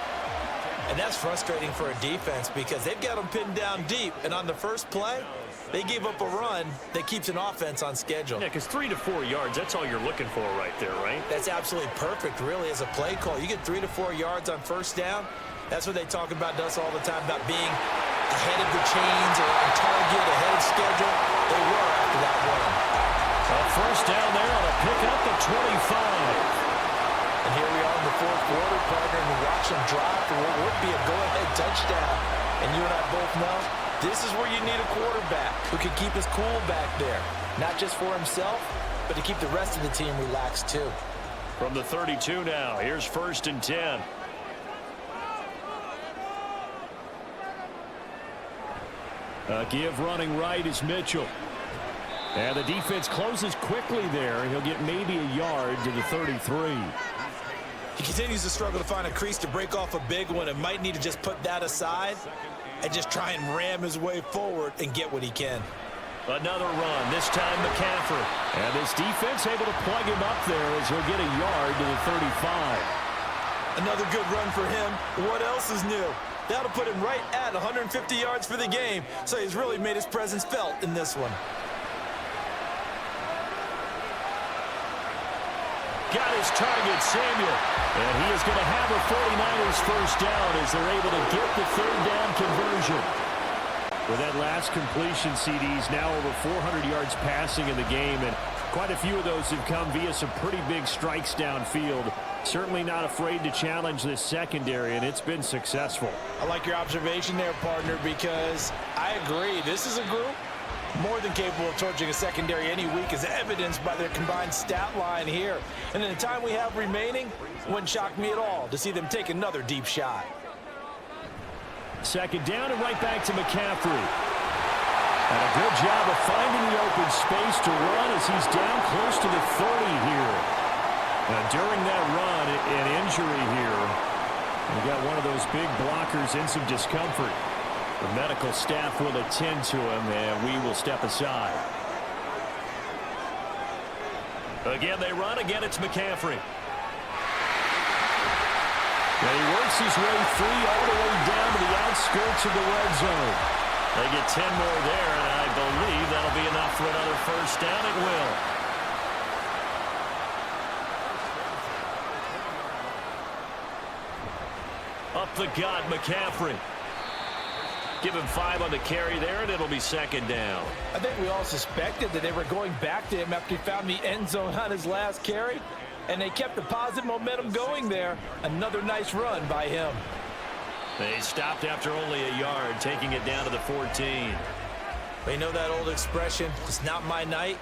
And that's frustrating for a defense because they've got them pinned down deep. And on the first play, they gave up a run that keeps an offense on schedule. Yeah, because 3 to 4 yards, that's all you're looking for right there, right? That's absolutely perfect, really, as a play call. You get 3 to 4 yards on first down. That's what they talk about to us all the time, about being ahead of the chains or on target, ahead of schedule. They were after that run. A first down there on a pickup of 25. And here we are in the fourth quarter, partner, and watch them drive for what would be a go-ahead touchdown. And you and I both know this is where you need a quarterback who can keep his cool back there. Not just for himself, but to keep the rest of the team relaxed too. From the 32 now, here's first and 10. A give running right is Mitchell. And the defense closes quickly there. He'll get maybe a yard to the 33. He continues to struggle to find a crease to break off a big one and might need to just put that aside and just try and ram his way forward and get what he can. Another run, this time McCaffrey. And this defense able to plug him up there as he'll get a yard to the 35. Another good run for him. What else is new? That'll put him right at 150 yards for the game, so he's really made his presence felt in this one. Got his target, Samuel. And he is going to have a 49ers first down as they're able to get the third down conversion. With that last completion, CD's now over 400 yards passing in the game, and quite a few of those have come via some pretty big strikes downfield. Certainly not afraid to challenge this secondary, and it's been successful. I like your observation there, partner, because I agree. This is a group more than capable of torching a secondary any week, as evidenced by their combined stat line here. And in the time we have remaining, it wouldn't shock me at all to see them take another deep shot. Second down and right back to McCaffrey. And a good job of finding the open space to run as he's down close to the 30 here. And during that run, an injury here. We got one of those big blockers in some discomfort. The medical staff will attend to him, and we will step aside. Again, they run. Again, it's McCaffrey. And he works his way free all the way down to the outskirts of the red zone. They get 10 more there, and I believe that'll be enough for another first down. It will. Up the gut, McCaffrey. Give him 5 on the carry there, and it'll be second down. I think we all suspected that they were going back to him after he found the end zone on his last carry, and they kept the positive momentum going there. Another nice run by him. They stopped after only a yard, taking it down to the 14. But you know that old expression, it's not my night?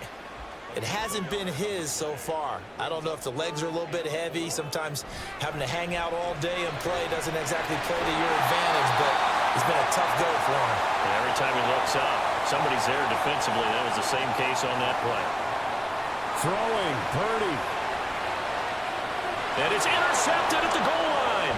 It hasn't been his so far. I don't know if the legs are a little bit heavy. Sometimes having to hang out all day and play doesn't exactly play to your advantage, but it's been a tough go for him. And every time he looks up, somebody's there defensively. That was the same case on that play. Throwing, Purdy. And it's intercepted at the goal line.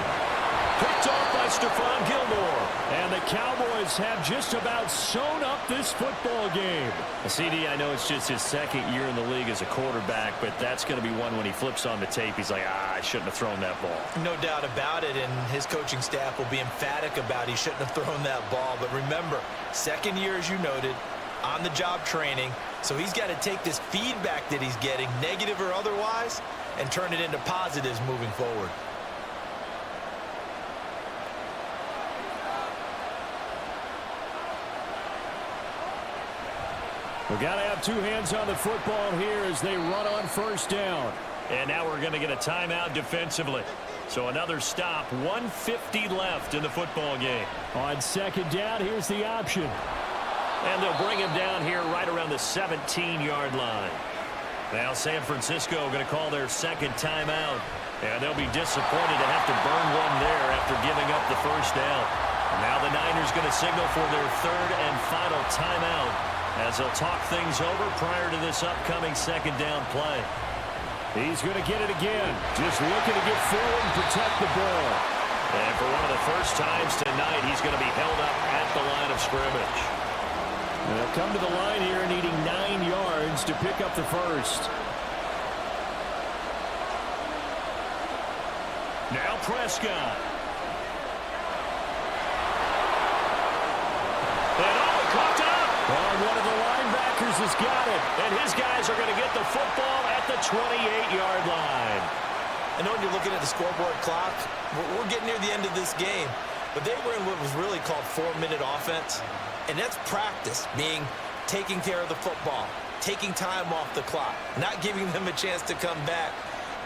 Picked off by Stephon Gilmore. And the Cowboys have just about sewn up this football game. CD, I know it's just his second year in the league as a quarterback, but that's going to be one when he flips on the tape. He's like, I shouldn't have thrown that ball. No doubt about it, and his coaching staff will be emphatic about he shouldn't have thrown that ball. But remember, second year, as you noted, on-the-job training, so he's got to take this feedback that he's getting, negative or otherwise, and turn it into positives moving forward. We've got to have two hands on the football here as they run on first down. And now we're going to get a timeout defensively. So another stop, 1:50 left in the football game. On second down, here's the option. And they'll bring him down here right around the 17-yard line. Now San Francisco going to call their second timeout. And they'll be disappointed to have to burn one there after giving up the first down. Now the Niners going to signal for their third and final timeout as they'll talk things over prior to this upcoming second down play. He's going to get it again. Just looking to get forward and protect the ball. And for one of the first times tonight, he's going to be held up at the line of scrimmage. They'll come to the line here needing 9 yards to pick up the first. Now Prescott. And caught up. Well, one of the linebackers has got it. And his guys are going to get the football at the 28-yard line. I know when you're looking at the scoreboard clock, we're getting near the end of this game, but they were in what was really called 4-minute offense, and that's practice, meaning taking care of the football, taking time off the clock, not giving them a chance to come back.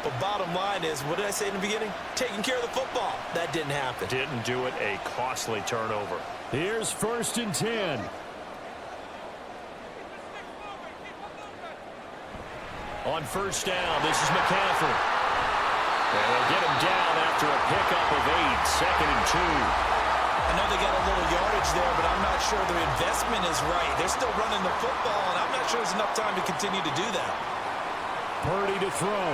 But bottom line is, what did I say in the beginning? Taking care of the football. That didn't happen. Didn't do it, a costly turnover. Here's first and 10. On first down, this is McCaffrey. And they'll get him down after a pickup of 8, second and 2. I know they got a little yardage there, but I'm not sure their investment is right. They're still running the football, and I'm not sure there's enough time to continue to do that. Purdy to throw.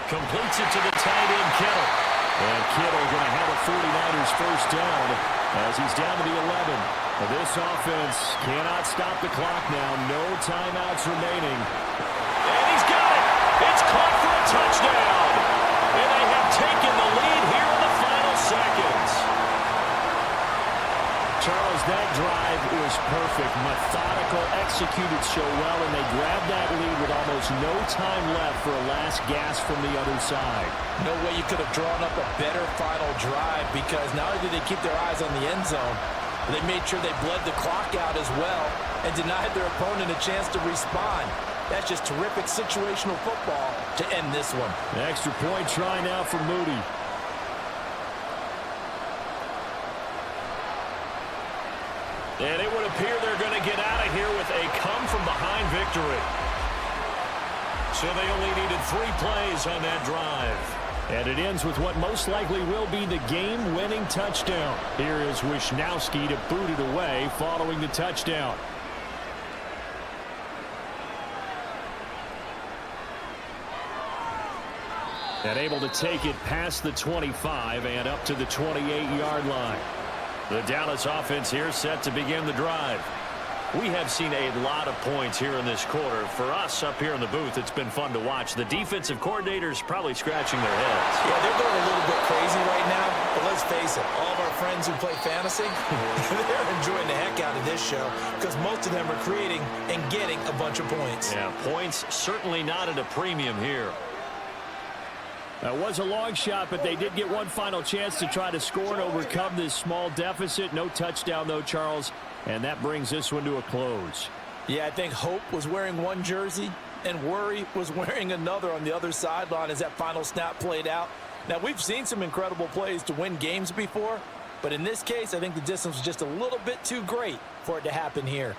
Completes it to the tight end, Kittle. And Kittle going to have a 49ers first down as he's down to the 11. This offense cannot stop the clock now. No timeouts remaining. And he's got it. It's caught for a touchdown. And they have taken the lead here in the final seconds. Charles, that drive was perfect. Methodical, executed so well, and they grabbed that lead with almost no time left for a last gasp from the other side. No way you could have drawn up a better final drive, because not only did they keep their eyes on the end zone, but they made sure they bled the clock out as well and denied their opponent a chance to respond. That's just terrific situational football to end this one. An extra point try now for Moody. And it would appear they're going to get out of here with a come-from-behind victory. So they only needed 3 plays on that drive. And it ends with what most likely will be the game-winning touchdown. Here is Wisnowski to boot it away following the touchdown. And able to take it past the 25 and up to the 28-yard line. The Dallas offense here set to begin the drive. We have seen a lot of points here in this quarter. For us up here in the booth, it's been fun to watch. The defensive coordinators probably scratching their heads. Yeah, they're going a little bit crazy right now, but let's face it, all of our friends who play fantasy, they're enjoying the heck out of this show because most of them are creating and getting a bunch of points. Yeah, points certainly not at a premium here. That was a long shot, but they did get one final chance to try to score and overcome this small deficit. No touchdown, though, Charles, and that brings this one to a close. Yeah, I think Hope was wearing one jersey and Worry was wearing another on the other sideline as that final snap played out. Now, we've seen some incredible plays to win games before, but in this case, I think the distance was just a little bit too great for it to happen here.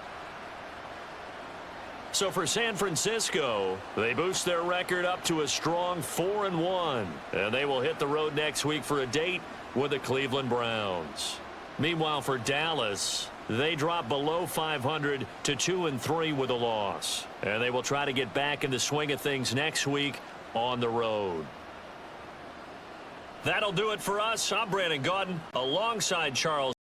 So for San Francisco, they boost their record up to a strong 4-1. And they will hit the road next week for a date with the Cleveland Browns. Meanwhile, for Dallas, they drop below 500 to 2-3 with a loss. And they will try to get back in the swing of things next week on the road. That'll do it for us. I'm Brandon Gaudin alongside Charles